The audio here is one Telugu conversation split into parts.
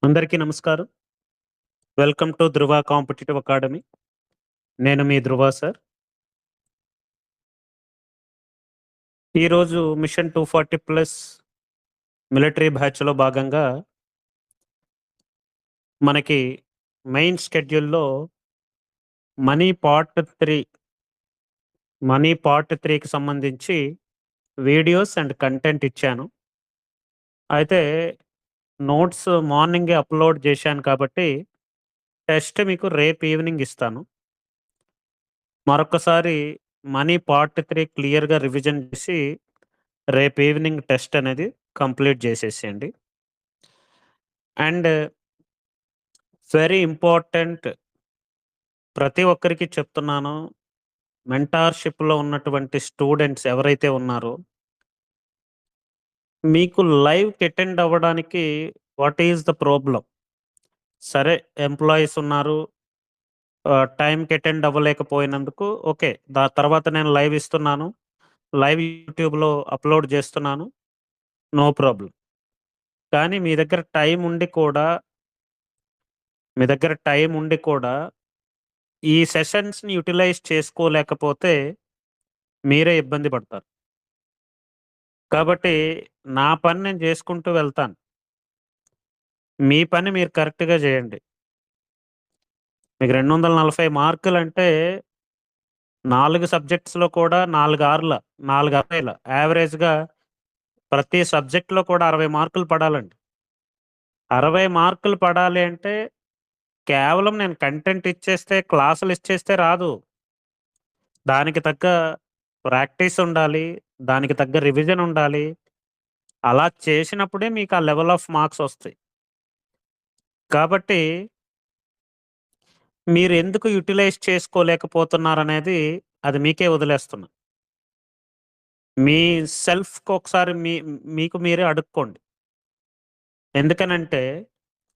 అందరికీ నమస్కారం. Welcome to Dhruva competitive academy. నేను మీ ధృవ సార్. ఈరోజు మిషన్ 240+ మిలిటరీ బ్యాచ్‌లో భాగంగా మనకి మెయిన్ షెడ్యూల్‌లో మనీ పార్ట్ 3కి సంబంధించి వీడియోస్ అండ్ కంటెంట్ ఇచ్చాను. అయితే నోట్స్ మార్నింగే అప్‌లోడ్ చేశాను కాబట్టి టెస్ట్ మీకు రేపు ఈవినింగ్ ఇస్తాను. మరొకసారి మనీ పార్ట్ 3 క్లియర్‌గా రివిజన్ చేసి రేపు ఈవినింగ్ టెస్ట్ అనేది కంప్లీట్ చేసేసేయండి. అండ్ వెరీ ఇంపార్టెంట్, ప్రతి ఒక్కరికి చెప్తున్నాను. మెంటార్‌షిప్‌లో ఉన్నటువంటి స్టూడెంట్స్ ఎవరైతే ఉన్నారో, మీకు లైవ్‌కి అటెండ్ అవ్వడానికి వాట్ ఈస్ ద ప్రాబ్లమ్? సరే, ఎంప్లాయీస్ ఉన్నారు. టైంకి అటెండ్ అవ్వలేకపోయినందుకు ఓకే. తర్వాత నేను లైవ్ ఇస్తున్నాను. లైవ్ యూట్యూబ్‌లో అప్‌లోడ్ చేస్తున్నాను. No problem. కానీ మీ దగ్గర టైం ఉండి కూడా ఈ సెషన్స్‌ని యుటిలైజ్ చేసుకోలేకపోతే మీరే ఇబ్బంది పడతారు. కాబట్టి నా పని నేను చేసుకుంటూ వెళ్తాను. మీ పని మీరు కరెక్ట్‌గా చేయండి. మీకు 240 మార్కులంటే 4 సబ్జెక్ట్స్‌లో కూడా 4 ఆరుల 4 అరవైల యావరేజ్‌గా ప్రతి సబ్జెక్ట్‌లో కూడా 60 మార్కులు పడాలండి. 60 మార్కులు పడాలి అంటే కేవలం నేను కంటెంట్ ఇచ్చేస్తే, క్లాసులు ఇచ్చేస్తే రాదు. దానికి తగ్గ ప్రాక్టీస్ ఉండాలి. దానికి తగ్గ రివిజన్ ఉండాలి. అలా చేసినప్పుడే మీకు ఆ లెవెల్ ఆఫ్ మార్క్స్ ఒస్తాయి. కాబట్టి మీరెందుకు యుటిలైజ్ చేసుకోలేకపోతున్నారనేది అది మీకే వదిలేస్తున్నా. మీ సెల్ఫ్‌కొకసారి మీకు మీరే అడుక్కోండి. ఎందుకనంటే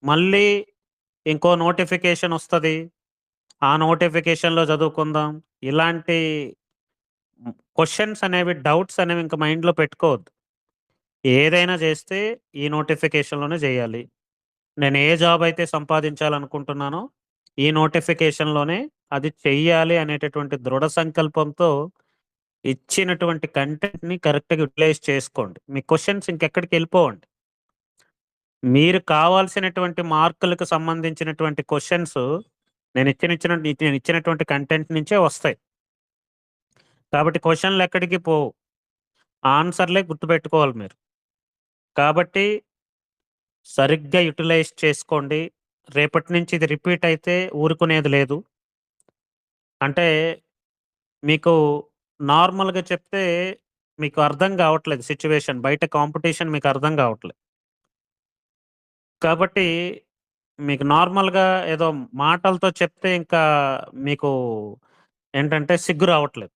మళ్ళీ ఇంకో నోటిఫికేషన్ ఒస్తది. ఆ నోటిఫికేషన్‌లో చదువుకుందాం. ఇలాంటి క్వెషన్స్ అనేవి, డౌట్స్ అనేవి ఇంక మైండ్‌లో పెట్టుకోవద్దు. ఏదైనా చేస్తే ఈ నోటిఫికేషన్‌లోనే చేయాలి. నేను ఏ జాబ్ అయితే సంపాదించాలనుకుంటున్నానో ఈ నోటిఫికేషన్‌లోనే అది చెయ్యాలి అనేటటువంటి దృఢ సంకల్పంతో ఇచ్చినటువంటి కంటెంట్‌ని కరెక్ట్‌గా యుటిలైజ్ చేసుకోండి. మీ క్వెషన్స్ ఇంకెక్కడికెళ్ళిపోవండి. మీరు కావాల్సినటువంటి మార్కులకు సంబంధించినటువంటి క్వెషన్స్ నేనిచ్చినటువంటి కంటెంట్ నుంచే వస్తాయి. కాబట్టి క్వెషన్‌లెక్కడికి పోవు. ఆన్సర్‌లే గుర్తుపెట్టుకోవాలి మీరు. కాబట్టి సరిగ్గా యుటిలైజ్ చేసుకోండి. రేపటి నుంచి ఇది రిపీట్ అయితే ఊరుకునేది లేదు. అంటే మీకు నార్మల్‌గా చెప్తే మీకు అర్థం గావట్లేదు సిట్యుయేషన్. బయట కాంపిటీషన్ మీకు అర్థం గావట్లేదు. కాబట్టి మీకు నార్మల్‌గా ఏదో మాటలతో చెప్తే ఇంకా మీకు ఏంటంటే సిగ్గు రావట్లేదు.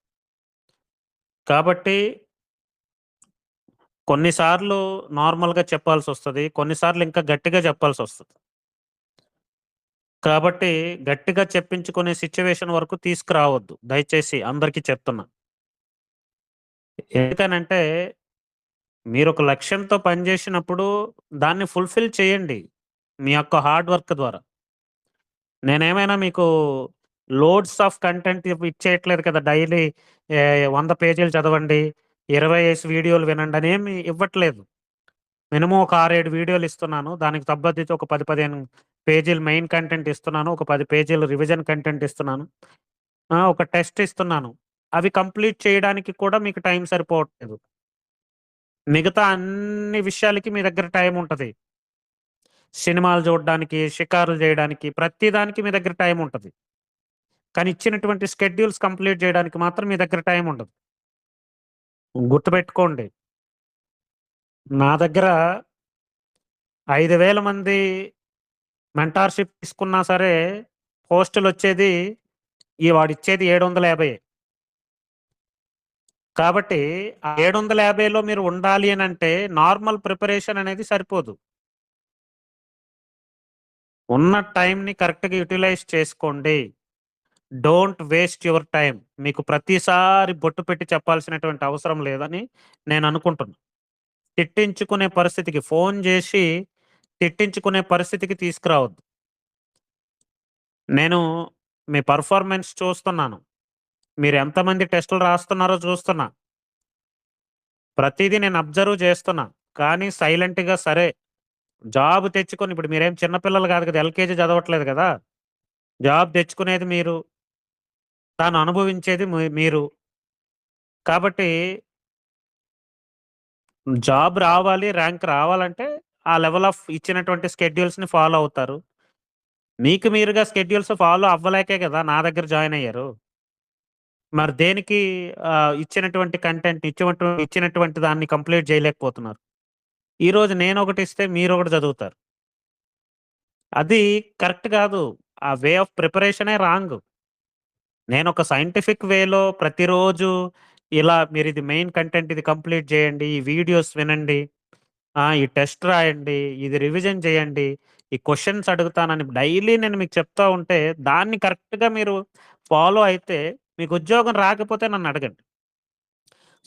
కాబట్టి కొన్నిసార్లు నార్మల్‌గా చెప్పాల్సొస్తది. కొన్నిసార్లు ఇంకా గట్టిగా చెప్పాల్సొస్తది. కాబట్టి గట్టిగా చెప్పించుకునే సిట్యుయేషన్ వరకు తీసుకురావద్దు. దయచేసి అందరికీ చెప్తున్నా. ఎందుకనంటే మీరొక లక్ష్యంతో పని జేసినప్పుడు దాన్ని ఫుల్‌ఫిల్ చేయండి. మీ యొక్క హార్డ్ వర్క్ ద్వారా. నేనేమైనా మీకు లోడ్స్ ఆఫ్ కంటెంట్ ఇచ్చేయట్లేదు కదా! డైలీ 100 పేజీలు చదవండి, 20 వీడియోలు వినండి అనేమి ఇవ్వట్లేదు. మినిమమ్ ఒక 6, 7 వీడియోలు ఇస్తున్నాను. దానికి సంబంధించి ఒక 10, 15 పేజీలు మెయిన్ కంటెంట్ ఇస్తున్నాను. ఒక 10 పేజీలు రివిజన్ కంటెంట్ ఇస్తున్నాను. ఒక టెస్ట్ ఇస్తున్నాను. అవి కంప్లీట్ చేయడానికి కూడా మీకు టైం సరిపోవట్లేదు. మిగతా అన్ని విషయాలకి మీ దగ్గర టైం ఉంటది. సినిమాలు చూడడానికి, షికారులు జేయడానికి, ప్రతి దానికి మీ దగ్గర టైం ఉంటది. కానీ ఇచ్చినటువంటి షెడ్యూల్స్ కంప్లీట్ జేయడానికి మాత్రం మీ దగ్గర టైం ఉండదు. గుర్తుపెట్టుకోండి. నా దగ్గర 5,000 మంది మెంటార్‌షిప్ తీసుకున్నా సరే, పోస్టులొచ్చేది వాడిచ్చేది 750. కాబట్టి ఆ 750లో మీరు ఉండాలి అనంటే నార్మల్ ప్రిపరేషన్ అనేది సరిపోదు. ఉన్న టైంని కరెక్ట్‌గా యుటిలైజ్ చేసుకోండి. Don't waste your time. మీకు ప్రతిసారి బొట్టు పెట్టి చెప్పాల్సినటువంటి అవసరం లేదని నేననుకుంటున్నా. తిట్టించుకునే పరిస్థితికి ఫోను జేసి తిట్టించుకునే పరిస్థితికి తీసుకురావద్దు. నేను మీ పెర్ఫార్మన్స్ చూస్తున్నాను. మీరు ఎంతమంది టెస్టులు రాస్తున్నారో చూస్తున్నా. ప్రతీదీ నేను అబ్జర్వ్ చేస్తున్నా. కానీ సైలెంట్‌గా సరే, జాబ్ తెచ్చుకొని ఇప్పుడు మీరేం చిన్న పిల్లలు కాదు కదా! ఎల్‌కేజీ చదవట్లేదు కదా! జాబ్ తెచ్చుకునేది మీరు. దాన్ని అనుభవించేది మీరు. కాబట్టి జాబ్ రావాలి, ర్యాంక్ రావాలంటే ఆ లెవెల్ ఆఫ్ ఇచ్చినటువంటి స్కెడ్యూల్స్‌ని ఫాలో అవుతారు. మీకు మీరుగా స్కెడ్యూల్స్ ఫాలో అవ్వలేకే కదా! నా దగ్గర జాయిన్ అయ్యారు. మరి దేనికి ఇచ్చినటువంటి కంటెంట్ ఇచ్చినటువంటి దాన్ని కంప్లీట్ చేయలేకపోతున్నారు. ఈరోజు నేనొకటిస్తే మీరొకటి చదువుతారు. అది కరెక్ట్ కాదు. ఆ వే ఆఫ్ ప్రిపరేషనే రాంగ్. నేనొక సైంటిఫిక్ వేలో ప్రతిరోజు ఇలా మీరిది మెయిన్ కంటెంట్ ఇది కంప్లీట్ చేయండి. ఈ వీడియోస్ వినండి. ఈ టెస్ట్ రాయండి. ఇది రివిజన్ చేయండి. ఈ క్వెషన్స్ అడుగుతానని డైలీ నేను మీకు చెప్తా ఉంటే దాన్ని కరెక్ట్‌గా మీరు ఫాలో అయితే మీకు ఉద్యోగం రాకపోతే నన్నడగండి.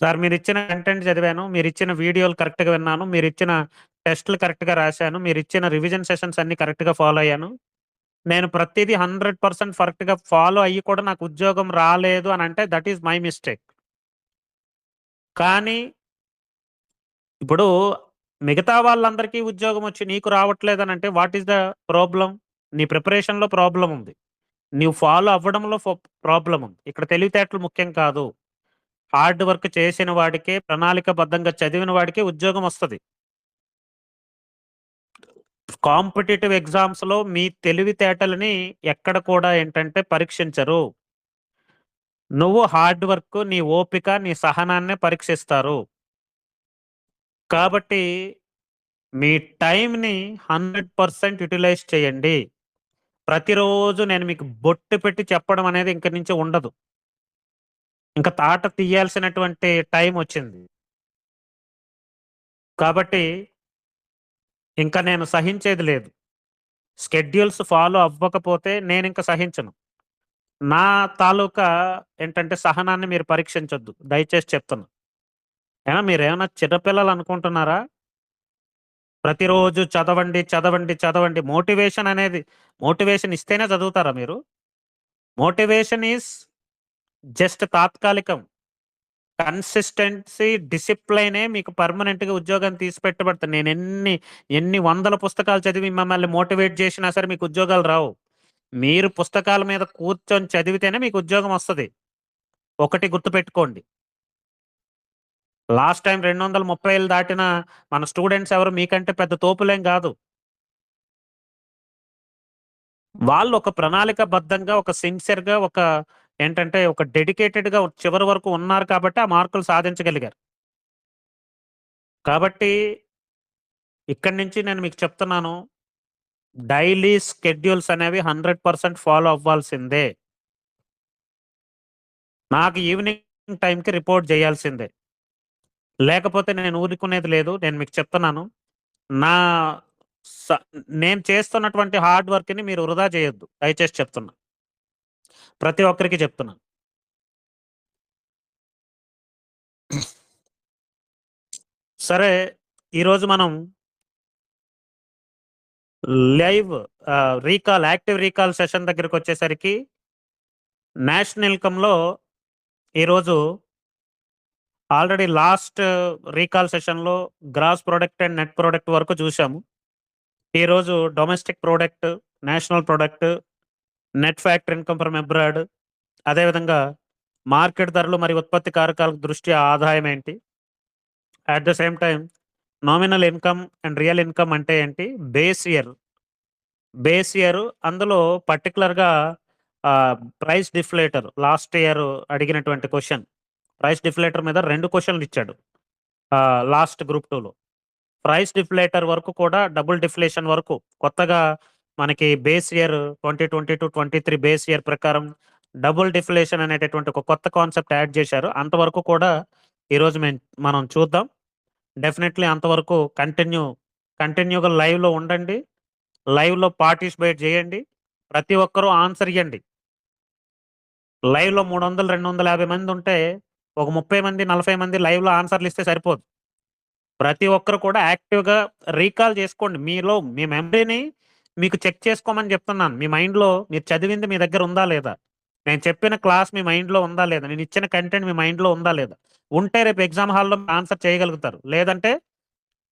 సార్ మీరిచ్చిన కంటెంట్ చదివాను. మీరిచ్చిన వీడియోలు కరెక్ట్‌గా విన్నాను. మీరిచ్చిన టెస్ట్‌లు కరెక్ట్‌గా రాశాను. మీరిచ్చిన రివిజన్ సెషన్స్ అన్నీ కరెక్ట్‌గా ఫాలో అయ్యాను. నేను ప్రతీదీ 100% కరెక్ట్‌గా ఫాలో అయ్యి కూడా నాకు ఉద్యోగం రాలేదు అనంటే దట్ ఈస్ మై మిస్టేక్. కానీ ఇప్పుడు మిగతా వాళ్ళందరికీ ఉద్యోగమొచ్చి నీకు రావట్లేదనంటే వాట్ ఈస్ ద ప్రాబ్లమ్? నీ ప్రిపరేషన్‌లో ప్రాబ్లమ్ ఉంది. నీవు ఫాలో అవ్వడంలో ప్రాబ్లమ్ ఉంది. ఇక్కడ తెలివితేటలు ముఖ్యం కాదు. హార్డ్ వర్క్ చేసిన వాడికే, ప్రణాళికాబద్ధంగా చదివిన వాడికే ఉద్యోగమొస్తది. కాంపిటీటివ్ ఎగ్జామ్స్‌లో మీ తెలివితేటలని ఎక్కడ కూడా ఏంటంటే పరీక్షించరు. నువ్వు హార్డ్ వర్క్, నీ ఓపిక, నీ సహనాన్నే పరీక్షిస్తారు. కాబట్టి మీ టైమ్‌ని 100% యుటిలైజ్ చేయండి. ప్రతిరోజు నేను మీకు బొట్టు పెట్టి చెప్పడం అనేది ఇంక నుంచి ఉండదు. ఇంక తాట తీయాల్సినటువంటి టైమొచ్చింది. కాబట్టి ఇంక నేను సహించేది లేదు. షెడ్యూల్స్ ఫాలో అవ్వకపోతే నేనింక సహించను. నా తాలూకా ఏంటంటే సహనాన్ని మీరు పరీక్షించొద్దు. దయచేసి చెప్తున్నా. మీరేమన్నా చిన్న పిల్లలనుకుంటున్నారా? ప్రతిరోజు చదవండి, చదవండి, చదవండి. మోటివేషన్ ఇస్తేనే చదువుతారా మీరు? మోటివేషన్ ఈస్ జస్ట్ తాత్కాలికం. కన్సిస్టెన్సీ, డిసిప్లైనే మీకు పర్మనెంట్‌గా ఉద్యోగం తీసి పెట్టబడతది. ఎన్ని వందల పుస్తకాలు చదివి మిమ్మల్ని మోటివేట్ చేసినా సరే మీకు ఉద్యోగాలు రావు. మీరు పుస్తకాల మీద కూర్చొని చదివితేనే మీకు ఉద్యోగం వస్తది. ఒకటి గుర్తుపెట్టుకోండి. లాస్ట్ టైమ్ 230 దాటిన మన స్టూడెంట్స్ ఎవరు మీకంటే పెద్ద తోపులేం గాదు. వాళ్ళు ఒక ప్రణాళికాబద్ధంగా, ఒక సిన్సియర్‌గా, ఏంటంటే ఒక డెడికేటెడ్‌గా చివరి వరకు ఉన్నారు కాబట్టి ఆ మార్కులు సాధించగలిగారు. కాబట్టి ఇక్కడి నుంచి నేను మీకు చెప్తున్నాను. డైలీ స్కెడ్యూల్స్ అనేవి 100% ఫాలో అవ్వాల్సిందే. నాకు ఈవినింగ్ టైమ్‌కి రిపోర్ట్ చేయాల్సిందే. లేకపోతే నేను ఊరుకునేది లేదు. నేను మీకు చెప్తున్నాను. నా స నేను చేస్తున్నటువంటి హార్డ్ వర్క్‌ని మీరు వృధా చేయొద్దు. దయచేసి చెప్తున్నా. ప్రతి ఒక్కరికి చెప్తున్నా. సరే, ఈరోజు మనం లైవ్ యాక్టివ్ రీకాల్ సెషన్ దగ్గరికొచ్చేసరికి నేషనల్ ఇన్‌కమ్‌లో ఈరోజు ఆల్రెడీ లాస్ట్ రీకాల్ సెషన్‌లో gross product and net product వరకు చూసాము. ఈరోజు domestic product, national product, net factory income from abroad, అదేవిధంగా మార్కెట్ ధరలు మరియు ఉత్పత్తి కారకాల దృష్ట్యా ఆదాయం ఏంటి? At the same time nominal income and real income అంటే ఏంటి? Base year. అందులో పర్టిక్యులర్‌గా ప్రైస్ డిఫ్లేటర్ లాస్ట్ ఇయర్ అడిగినటువంటి క్వెషన్. ప్రైస్ డిఫ్లేటర్ మీద 2 క్వెషన్‌లు ఇచ్చాడు. లాస్ట్ గ్రూప్ 2లో. ప్రైస్ డిఫ్లేటర్ వరకు కూడా డబుల్ డిఫ్లేషన్ వరకు కొత్తగా మనకి బేస్ ఇయర్ 2022, 23 బేస్ ఇయర్ ప్రకారం డబుల్ డిఫ్లేషన్ అనేటటువంటి ఒక కొత్త కాన్సెప్ట్ యాడ్ చేశారు. అంతవరకు కూడా ఈరోజు మనం చూద్దాం. డెఫినైట్‌లీ అంతవరకు కంటిన్యూగా లైవ్‌లో ఉండండి. లైవ్‌లో పార్టిసిపేట్ చేయండి. ప్రతి ఒక్కరు ఆన్సర్ ఇయ్యండి. లైవ్‌లో 300, 250 మంది ఉంటే ఒక 30 మంది, 40 మంది లైవ్‌లో ఆన్సర్‌లు ఇస్తే సరిపోదు. ప్రతి ఒక్కరు కూడా యాక్టివ్‌గా రీకాల్ చేసుకోండి. మీలో మీ మెమరీని మీకు చెక్ చేసుకోమని చెప్తున్నాను. మీ మైండ్‌లో మీరు చదివింది మీ దగ్గర ఉందా లేదా? నేను చెప్పిన క్లాస్ మీ మైండ్‌లో ఉందా లేదా? నేను ఇచ్చిన కంటెంట్ మీ మైండ్‌లో ఉందా లేదా? ఉంటే రేపు ఎగ్జామ్ హాల్‌లో ఆన్సర్ చేయగలుగుతారు. లేదంటే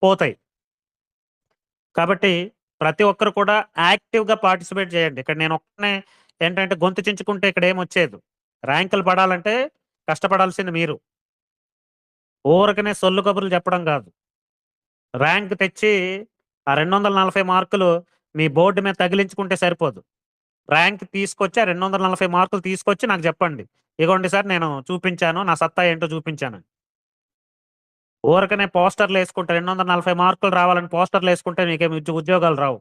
పోతాయి. కాబట్టి ప్రతి ఒక్కరు కూడా యాక్టివ్‌గా పార్టిసిపేట్ చేయండి. ఇక్కడ నేనొక్కడినే ఏంటంటే గొంతు చించుకుంటే ఇక్కడేమొచ్చేదు. ర్యాంకులు పడాలంటే కష్టపడాల్సింది మీరు. ఊరకనే సొల్లు కబుర్లు చెప్పడం గాదు. ర్యాంక్ తెచ్చి ఆ 240 మార్కులు మీ బోర్డ్ మీద తగిలించుకుంటే సరిపోదు. ర్యాంక్ తీసుకొచ్చి ఆ 240 మార్కులు తీసుకొచ్చి నాకు జెప్పండి. ఇగోండి సార్ నేను చూపించాను. నా సత్తా ఏంటో చూపించానని. ఊరకనే పోస్టర్‌లేసుకుంటే 240 మార్కులు రావాలని పోస్టర్‌లేసుకుంటే మీకేమి ఉద్యోగాలు రావు.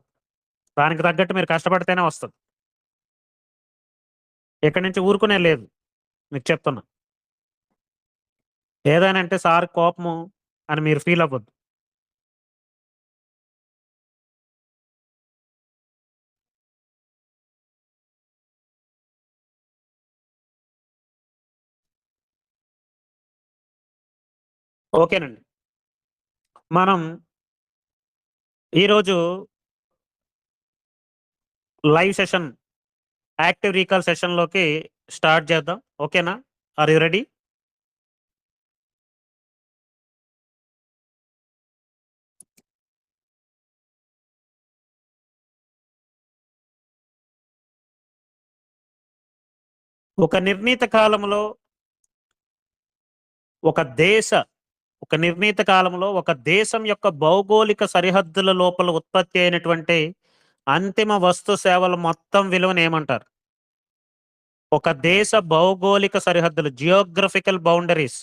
దానికి తగ్గట్టు మీరు కష్టపడితేనే వస్తది. ఇక్కడి నుంచి ఊరుకునేది లేదు. మీకు చెప్తున్నా. ఏదైనా అంటే సార్ కోపము అని మీరు ఫీల్ అవ్వద్దు. ఓకేనండి. మనం ఈరోజు లైవ్ సెషన్ యాక్టివ్ రీకాల్ సెషన్‌లోకి స్టార్ట్ చేద్దాం. ఓకేనా? Are you ready? ఒక నిర్ణీత కాలంలో ఒక దేశ ఒక నిర్ణీత కాలంలో ఒక దేశం యొక్క భౌగోళిక సరిహద్దుల లోపల ఉత్పత్తి అయినటువంటి అంతిమ వస్తు సేవల మొత్తం విలువను ఏమంటారు? ఒక దేశ భౌగోళిక సరిహద్దులు జియోగ్రఫికల్ బౌండరీస్.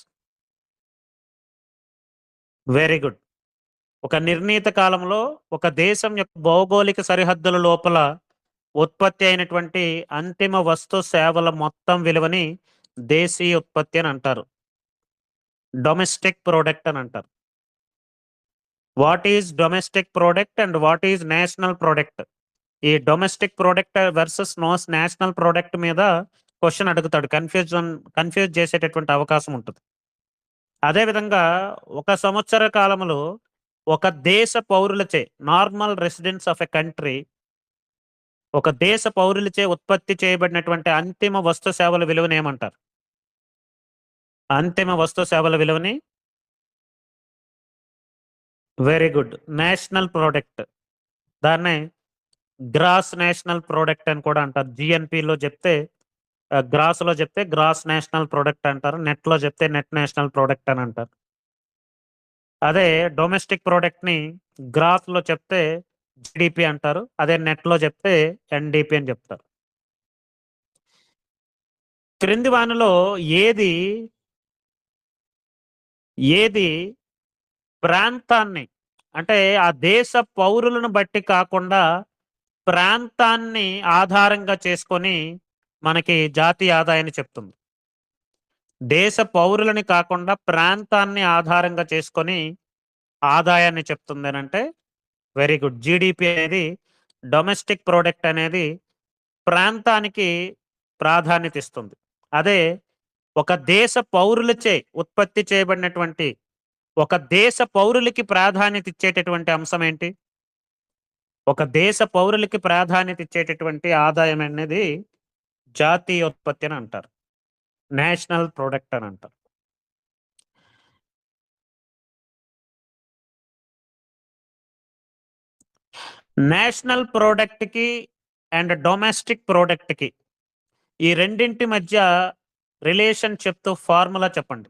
Very good. ఒక నిర్ణీత కాలంలో ఒక దేశం యొక్క భౌగోళిక సరిహద్దుల లోపల ఉత్పత్తి అయినటువంటి అంతిమ వస్తు సేవల మొత్తం విలువని దేశీయ ఉత్పత్తి అని అంటారు. డొమెస్టిక్ ప్రొడక్ట్ అని అంటారు. What is domestic product and what is national product? ఈ domestic product versus national product మీద క్వెషన్ అడుగుతాడు. కన్‌ఫ్యూజ్ చేసేటటువంటి అవకాశం ఉంటది. అదే విధంగా ఒక సంవత్సర కాలములో ఒక దేశ పౌరులచే normal residents of a country ఒక దేశ పౌరులచే ఉత్పత్తి చేయబడినటువంటి అంతిమ వస్తు సేవల విలువని ఏమంటారు? అంతిమ వస్తు సేవల విలువని వెరీ గుడ్. National product. దాన్నే గ్రాస్ నేషనల్ ప్రొడక్ట్ అని కూడా అంటారు. జీఎన్‌పీలో చెప్తే గ్రాస్‌లో చెప్తే గ్రాస్ నేషనల్ ప్రొడక్ట్ అంటారు. నెట్‌లో చెప్తే నెట్ నేషనల్ ప్రొడక్ట్ అని అంటారు. అదే డొమెస్టిక్ ప్రొడక్ట్‌ని గ్రాస్‌లో చెప్తే జీడీపీ అంటారు. అదే నెట్‌లో చెప్తే ఎన్‌డీపీ అని చెప్తారు. క్రింది వానిలో ఏది, ఏది ప్రాంతాన్ని అంటే ఆ దేశ పౌరులను బట్టి కాకుండా ప్రాంతాన్ని ఆధారంగా చేసుకొని మనకి జాతీయ ఆదాయాన్ని చెప్తుంది. దేశ పౌరులని కాకుండా ప్రాంతాన్ని ఆధారంగా చేసుకొని ఆదాయాన్ని చెప్తుందనంటే వెరీ గుడ్. జీడీపీ అనేది డొమెస్టిక్ ప్రొడక్ట్ అనేది ప్రాంతానికి ప్రాధాన్యత ఇస్తుంది. అదే ఒక దేశ పౌరులచే ఉత్పత్తి చేయబడినటువంటి ఒక దేశ పౌరులకి ప్రాధాన్యత ఇచ్చేటటువంటి అంశం ఏంటి? ఒక దేశ పౌరులకి ప్రాధాన్యత ఇచ్చేటటువంటి ఆదాయం అనేది జాతీయ ఉత్పత్తి అని అంటారు. నేషనల్ ప్రొడక్ట్ అని అంటారు. నేషనల్ ప్రొడక్ట్‌కి అండ్ డొమెస్టిక్ ప్రొడక్ట్‌కి ఈ రెండింటి మధ్య రిలేషన్ చెప్తూ ఫార్ములా చెప్పండి.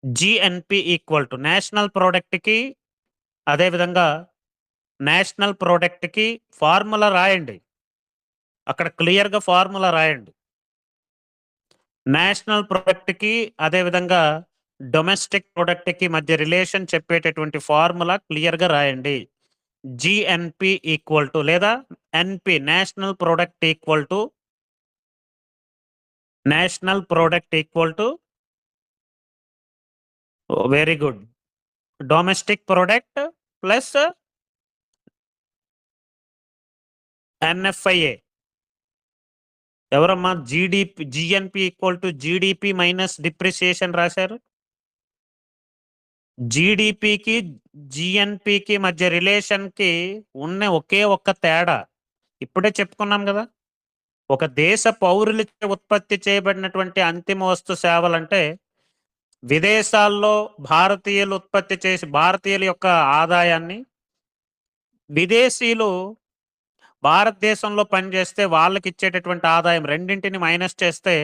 జీఎన్‌పీ ఈక్వల్ టు నేషనల్ ప్రొడక్ట్‌కి అదే విధంగా నేషనల్ ప్రొడక్ట్‌కి ఫార్ములా రాయండి. అక్కడ క్లియర్‌గా ఫార్ములా రాయండి. నేషనల్ ప్రొడక్ట్‌కి అదే విధంగా డొమెస్టిక్ ప్రొడక్ట్‌కి మధ్య రిలేషన్ చెప్పేటటువంటి ఫార్ములా క్లియర్‌గా రాయండి. జీఎన్‌పీ ఈక్వల్ టు లేదా national product equal to very good. Domestic product plus NFIA. ఎవరమ్మా GNP equal to GDP minus depreciation రాశారు? జీడిపికి జిఎన్పికి మధ్య రిలేషన్కి ఉన్న ఒకే ఒక్క తేడా ఇప్పుడే చెప్పుకున్నాం కదా. ఒక దేశ పౌరులచే ఉత్పత్తి చేయబడినటువంటి అంతిమ వస్తు సేవలంటే విదేశాల్లో భారతీయులు ఉత్పత్తి చేసి భారతీయుల యొక్క ఆదాయాన్ని విదేశీయులు భారతదేశంలో పనిచేస్తే వాళ్ళకి ఇచ్చేటటువంటి ఆదాయం రెండింటిని మైనస్ చేస్తే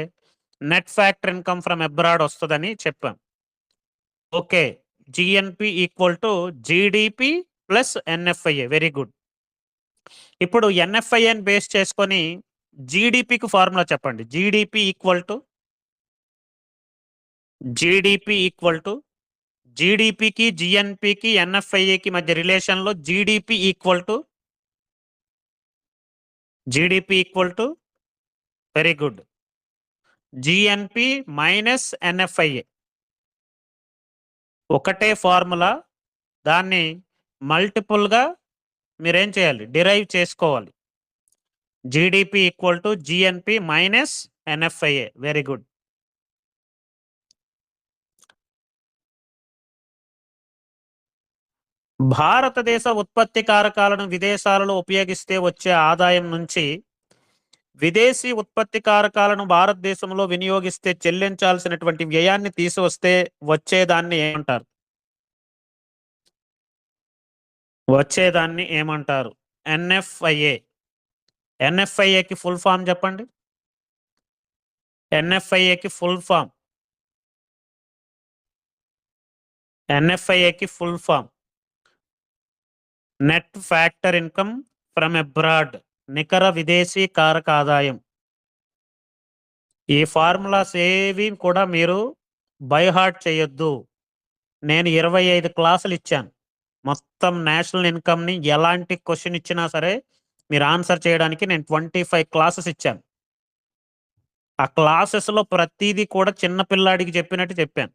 net factor income from abroad వస్తుందని చెప్పాం. Okay, GNP equal to GDP plus NFIA. Very good. ఇప్పుడు ఎన్ఎఫ్ఐఏని బేస్ చేసుకొని జీడిపికి ఫార్ములా చెప్పండి. జీడిపి ఈక్వల్ టు జీడిపికి జిఎన్పికి ఎన్ఎఫ్ఐఏకి మధ్య రిలేషన్లో GDP equal to very good GNP minus NFIA. ఒకటే ఫార్ములా, దాన్ని మల్టిపుల్గా మీరేం చేయాలి, డిరైవ్ చేసుకోవాలి. GDP equal to GNP minus NFIA. Very good. భారతదేశ ఉత్పత్తి కారకాలను విదేశాలలో ఉపయోగిస్తే వచ్చే ఆదాయం నుంచి విదేశీ ఉత్పత్తి కారకాలను భారతదేశంలో వినియోగిస్తే చెల్లించాల్సినటువంటి వ్యయాన్ని తీసివస్తే వచ్చేదాన్ని ఏమంటారు? ఎన్ఎఫ్ఐఏ. ఎన్ఎఫ్ఐఏకి ఫుల్ ఫామ్ చెప్పండి. ఎన్ఎఫ్ఐఏకి full form net factor income from abroad, నికర విదేశీ కారక ఆదాయం. ఈ ఫార్ములాస్ ఏవి కూడా మీరు బైహార్ట్ చేయొద్దు. నేను 25 క్లాసులు ఇచ్చాను. మొత్తం నేషనల్ ఇన్కమ్ని ఎలాంటి క్వశ్చన్ ఇచ్చినా సరే మీరు ఆన్సర్ చేయడానికి నేను 25 క్లాసెస్ ఇచ్చాను. ఆ క్లాసెస్లో ప్రతిదీ కూడా చిన్న పిల్లాడికి చెప్పినట్టు చెప్పాను.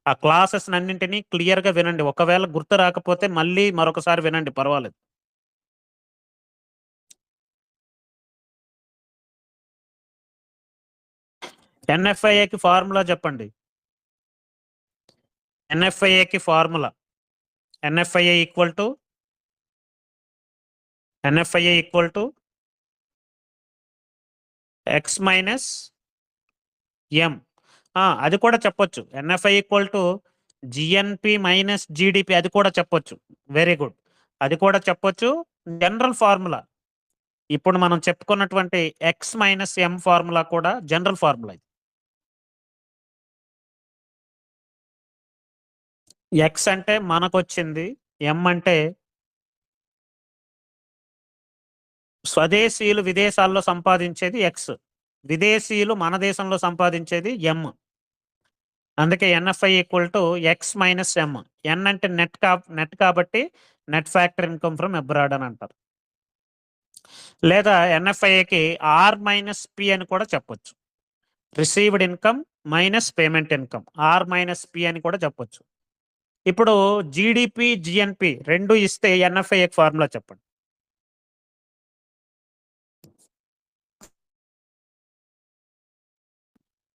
ఆ క్లాసెస్ అన్నింటినీ క్లియర్గా వినండి. ఒకవేళ గుర్తు రాకపోతే మళ్ళీ మరొకసారి వినండి, పర్వాలేదు. ఎన్ఎఫ్ఐఏకి ఫార్ములా చెప్పండి. ఎన్ఎఫ్ఐఏకి formula NFIA equal to X minus M. అది కూడా చెప్పొచ్చు. NFI equal to GNP minus GDP, అది కూడా చెప్పొచ్చు. వెరీ గుడ్, అది కూడా చెప్పొచ్చు. జనరల్ ఫార్ములా ఇప్పుడు మనం చెప్పుకున్నటువంటి ఎక్స్ మైనస్ ఎం ఫార్ములా కూడా జనరల్ ఫార్ములా. ఎక్స్ అంటే మనకొచ్చింది, ఎం అంటే స్వదేశీయులు విదేశాల్లో సంపాదించేది ఎక్స్, విదేశీయులు మన దేశంలో సంపాదించేది ఎం. అందుకే NFI equal to X minus M. N అంటే నెట్ కాబట్టి net factor income from abroad అని అంటారు. లేదా ఎన్ఎఫ్ఐకి ఆర్ మైనస్ పి అని కూడా చెప్పొచ్చు. Received income minus payment income, or minus P అని కూడా చెప్పొచ్చు. ఇప్పుడు జీడిపి జిఎన్పి రెండు ఇస్తే ఎన్ఎఫ్ఐ ఫార్ములా చెప్పండి.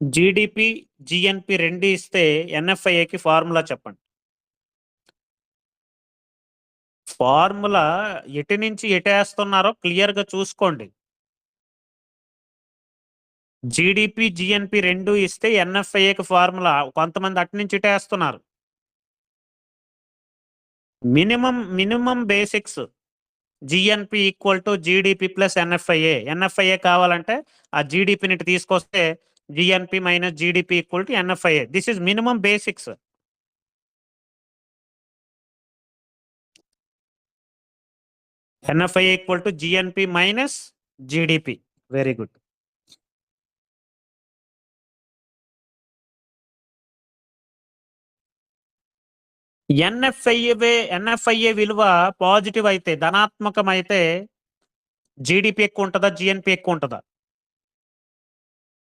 జీడిపి జిఎన్పి రెండు ఇస్తే ఎన్ఎఫ్ఐకి ఫార్ములా చెప్పండి. ఫార్ములా ఎటు నుంచి ఎటేస్తున్నారో క్లియర్గా చూసుకోండి. జీడిపి జిఎన్పి రెండు ఇస్తే ఎన్ఎఫ్ఐకి ఫార్ములా కొంతమంది అటు నుంచి ఇటేస్తున్నారు. Minimum basics GNP equal to GDP plus NFIA కావాలంటే ఆ జీడిపిని తీసుకొస్తే GNP minus GDP equal to NFIA. This is minimum basics. NFI equal to GNP minus GDP. Very good. NFIA విలువ పాజిటివ్ అయితే, ధనాత్మకం అయితే జీడిపి ఎక్కువ ఉంటుందా, జిఎన్పి ఎక్కువ ఉంటుందా?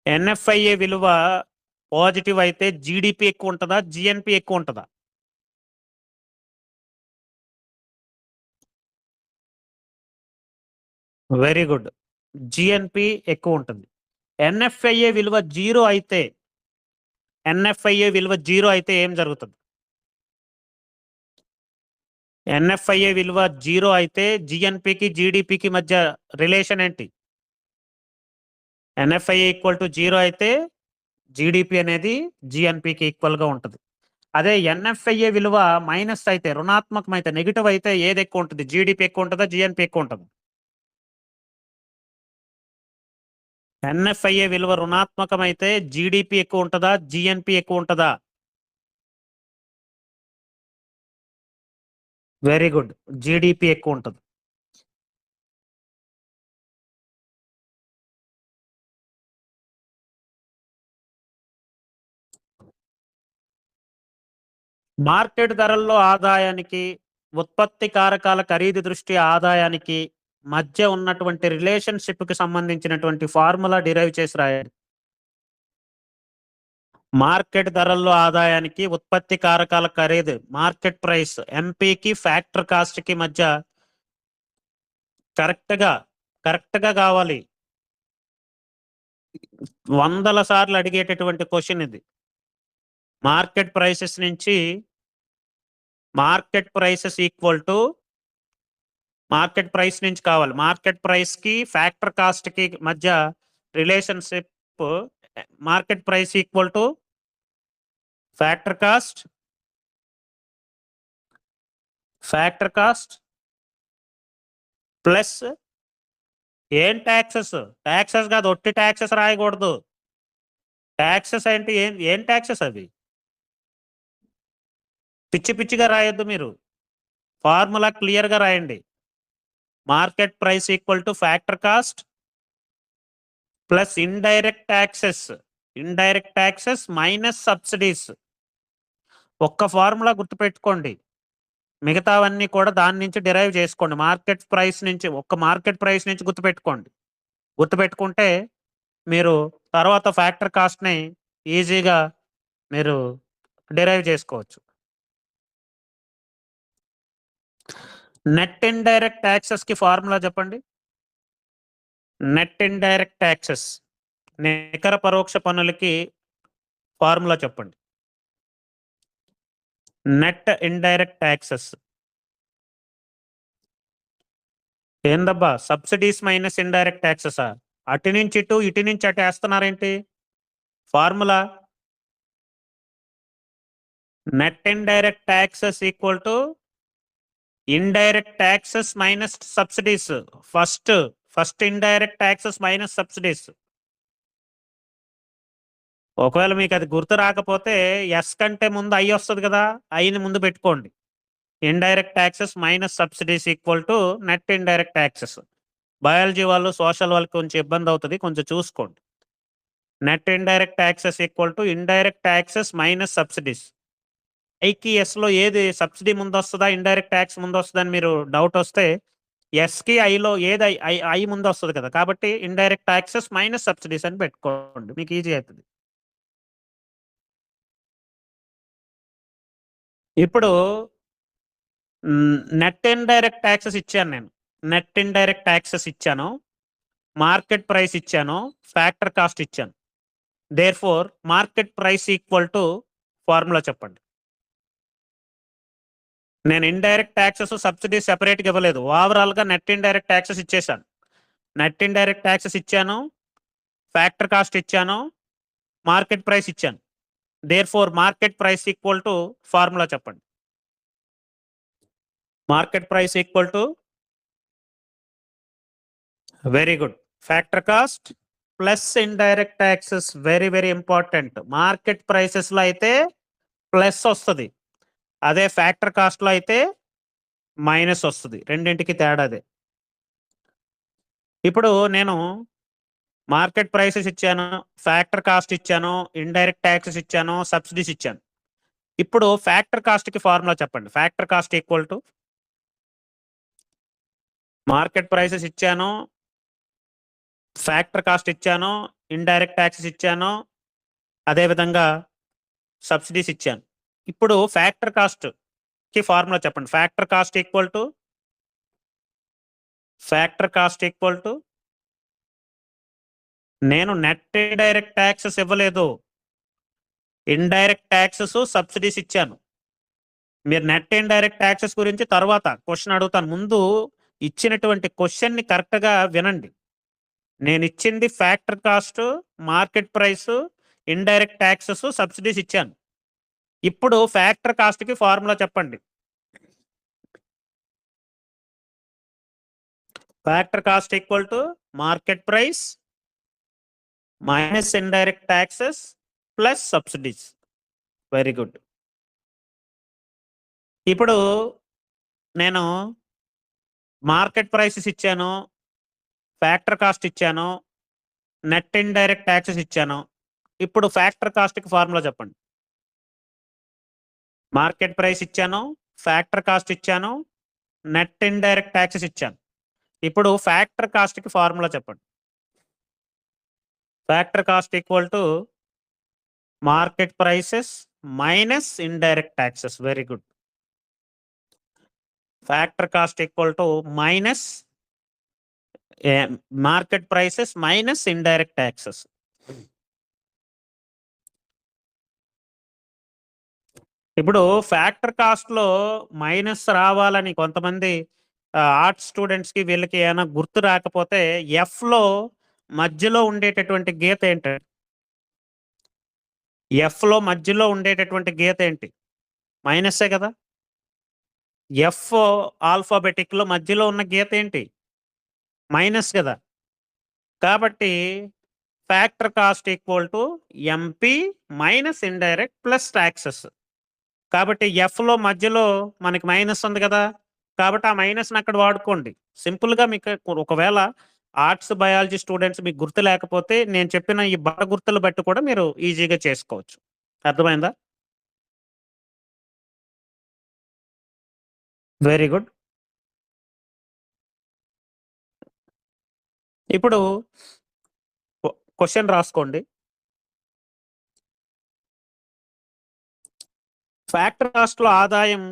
ఎన్ఎఫ్ఐఏ విలువ పాజిటివ్ అయితే జీడిపి ఎక్కువ ఉంటుందా, జిఎన్పి ఎక్కువ ఉంటుందా? వెరీ గుడ్, జిఎన్పి ఎక్కువ ఉంటుంది. ఎన్ఎఫ్ఐఏ విలువ 0 అయితే ఏం జరుగుతుంది? ఎన్ఎఫ్ఐఏ విలువ 0 అయితే జిఎన్పికి జీడిపికి మధ్య రిలేషన్ ఏంటి? ఎన్ఎఫ్ఐఏ ఈక్వల్ టు 0 అయితే జీడిపి అనేది జిఎన్పికి ఈక్వల్ గా ఉంటుంది. అదే ఎన్ఎఫ్ఐఏ విలువ మైనస్ అయితే, రుణాత్మకం అయితే, నెగిటివ్ అయితే ఏది ఎక్కువ ఉంటుంది? జీడిపి ఎక్కువ ఉంటుందా, జిఎన్పి ఎక్కువ ఉంటుంది? ఎన్ఎఫ్ఐఏ విలువ రుణాత్మకం అయితే జీడిపి ఎక్కువ ఉంటుందా, జిఎన్పి ఎక్కువ ఉంటుందా? వెరీ గుడ్, జీడిపి ఎక్కువ ఉంటుంది. మార్కెట్ ధరల్లో ఆదాయానికి, ఉత్పత్తి కారకాల ఖరీదు దృష్టి ఆదాయానికి మధ్య ఉన్నటువంటి రిలేషన్షిప్ కి సంబంధించినటువంటి ఫార్ములా డిరైవ్ చేసి రాయండి. మార్కెట్ ధరల్లో ఆదాయానికి, ఉత్పత్తి కారకాల ఖరీదు, మార్కెట్ ప్రైస్ ఎంపీకి ఫ్యాక్టర్ కాస్ట్ కి మధ్య కరెక్ట్ గా కావాలి. 100 సార్లు అడిగేటటువంటి క్వశ్చన్ ఇది. మార్కెట్ ప్రైసెస్ నుంచి market prices equal to market price నుంచి కావాలి. మార్కెట్ ప్రైస్ కి ఫ్యాక్టర్ కాస్ట్ కి మధ్య relationship market price equal to factor cost plus ఏం ట్యాక్సెస్ కాదు, ఒట్టి ట్యాక్సెస్ రాయకూడదు. ట్యాక్సెస్ అంటే ఏం ట్యాక్సెస్ అవి? పిచ్చిగా రాయొద్దు మీరు, ఫార్ములా క్లియర్ గా రాయండి. Market price equal to factor cost plus indirect taxes minus subsidies. ఒక్క ఫార్ములా గుర్తుపెట్టుకోండి, మిగతావన్నీ కూడా దాని నుంచి డిరైవ్ చేసుకోండి. మార్కెట్ ప్రైస్ నుంచి గుర్తుపెట్టుకుంటే మీరు తర్వాత ఫ్యాక్టర్ కాస్ట్ ని ఈజీగా మీరు డిరైవ్ చేసుకోవచ్చు. నెట్ ఇండైరెక్ట్ ట్యాక్సెస్ కి ఫార్ములా చెప్పండి. నెట్ ఇండైరెక్ట్ ట్యాక్సెస్, నికర పరోక్ష పన్నులకి ఫార్ములా చెప్పండి. నెట్ ఇండైరెక్ట్ ట్యాక్సెస్ ఏందబ్బా? సబ్సిడీస్ మైనస్ ఇండైరెక్ట్ ట్యాక్సెసా? అటు నుంచి ఇటు నుంచి అటు వేస్తున్నారేంటి? Formula net indirect taxes equal to indirect taxes minus subsidies. First indirect taxes minus subsidies. ఒకవేళ మీకు అది గుర్తు రాకపోతే ఎస్ కంటే ముందు ఐ వస్తుంది కదా, ఐని ముందు పెట్టుకోండి. Indirect taxes minus subsidies equal to net indirect taxes. Biology వాళ్ళు, సోషల్ వాళ్ళకి కొంచెం ఇబ్బంది అవుతుంది, కొంచెం చూసుకోండి. Net indirect taxes equal to indirect taxes minus subsidies. ఐకి ఎస్ లో ఏది సబ్సిడీ ముందు వస్తుందా, ఇండైరెక్ట్ ట్యాక్స్ ముందు వస్తుందా అని మీరు డౌట్ వస్తే, ఎస్ కి ఐలో ఏది ఐ ముందు వస్తుంది కదా, కాబట్టి ఇండైరెక్ట్ ట్యాక్సెస్ మైనస్ సబ్సిడీస్ అని పెట్టుకోండి, మీకు ఈజీ అవుతుంది. ఇప్పుడు నెట్ ఇండైరెక్ట్ ట్యాక్సెస్ ఇచ్చాను, మార్కెట్ ప్రైస్ ఇచ్చాను, ఫ్యాక్టర్ కాస్ట్ ఇచ్చాను. Therefore market price equal to formula చెప్పండి. నేను ఇండైరెక్ట్ ట్యాక్సెస్, సబ్సిడీ సెపరేట్గా ఇవ్వలేదు, ఓవరాల్ గా నెట్ ఇండైరెక్ట్ ట్యాక్సెస్ ఇచ్చేసాను. నెట్ ఇండైరెక్ట్ ట్యాక్సెస్ ఇచ్చాను, ఫ్యాక్టర్ కాస్ట్ ఇచ్చాను, మార్కెట్ ప్రైస్ ఇచ్చాను. Therefore market price equal to formula చెప్పండి. Market price equal to, very good, factor cost plus indirect taxes. Very important. Market prices లో అయితే ప్లస్ వస్తుంది, అదే ఫ్యాక్టర్ కాస్ట్ లో అయితే మైనస్ వస్తుంది. రెండింటికి తేడా అదే. ఇప్పుడు నేను మార్కెట్ ప్రైసెస్ ఇచ్చాను, ఫ్యాక్టర్ కాస్ట్ ఇచ్చాను, ఇండైరెక్ట్ ట్యాక్సెస్ ఇచ్చాను, సబ్సిడీస్ ఇచ్చాను. ఇప్పుడు ఫ్యాక్టర్ కాస్ట్ కి ఫార్ములా చెప్పండి. Factor cost equal to market prices ఇచ్చాను, ఫ్యాక్టర్ కాస్ట్ ఇచ్చాను, ఇండైరెక్ట్ ట్యాక్సెస్ ఇచ్చాను, అదేవిధంగా సబ్సిడీస్ ఇచ్చాను. ఇప్పుడు ఫ్యాక్టర్ కాస్ట్ కి ఫార్ములా చెప్పండి. ఫ్యాక్టర్ కాస్ట్ ఈక్వల్ టు నేను నెట్ ఇండైరెక్ట్ ట్యాక్సెస్ ఇవ్వలేదు, ఇండైరెక్ట్ ట్యాక్సెస్ సబ్సిడీస్ ఇచ్చాను. మీరు నెట్ ఇండైరెక్ట్ ట్యాక్సెస్ గురించి తర్వాత క్వశ్చన్ అడుగుతాను, ముందు ఇచ్చినటువంటి క్వశ్చన్ని కరెక్ట్గా వినండి. నేను ఇచ్చింది factor cost, market price, indirect taxes, subsidies ఇచ్చాను. ఇప్పుడు ఫ్యాక్టర్ కాస్ట్కి ఫార్ములా చెప్పండి. Factor cost equal to market price minus indirect taxes plus subsidies. Very good. ఇప్పుడు నేను మార్కెట్ ప్రైసెస్ ఇచ్చాను, ఫ్యాక్టర్ కాస్ట్ ఇచ్చాను, నెట్ ఇండైరెక్ట్ ట్యాక్సెస్ ఇచ్చాను. ఇప్పుడు ఫ్యాక్టర్ కాస్ట్కి ఫార్ములా చెప్పండి. మార్కెట్ ప్రైస్ ఇచ్చాను, ఫ్యాక్టర్ కాస్ట్ ఇచ్చాను, నెట్ ఇండైరెక్ట్ ట్యాక్సెస్ ఇచ్చాను. ఇప్పుడు ఫ్యాక్టర్ కాస్ట్కి ఫార్ములా చెప్పండి. Factor cost equal to market prices minus indirect taxes. Very good. Factor cost equal to minus market prices minus indirect taxes. ఇప్పుడు ఫ్యాక్టర్ కాస్ట్లో మైనస్ రావాలని కొంతమంది ఆర్ట్స్ స్టూడెంట్స్కి వీళ్ళకి ఏమైనా గుర్తు రాకపోతే ఎఫ్లో మధ్యలో ఉండేటటువంటి గీత ఏంటి? ఎఫ్లో మధ్యలో ఉండేటటువంటి గీత ఏంటి? మైనస్సే కదా. ఎఫ్ ఆల్ఫాబెటిక్లో మధ్యలో ఉన్న గీత ఏంటి? మైనస్ కదా. కాబట్టి factor cost equal to MP minus indirect plus taxes. కాబట్టి ఎఫ్లో మధ్యలో మనకి మైనస్ ఉంది కదా, కాబట్టి ఆ మైనస్ని అక్కడ వాడుకోండి. సింపుల్గా మీకు ఒకవేళ ఆర్ట్స్ బయాలజీ స్టూడెంట్స్ మీకు గుర్తు లేకపోతే నేను చెప్పిన ఈ బట్ట గుర్తులు బట్టి కూడా మీరు ఈజీగా చేసుకోవచ్చు. అర్థమైందా? Very good. ఇప్పుడు క్వశ్చన్ రాసుకోండి. ఫ్యాక్టర్ కాస్ట్లో ఆదాయం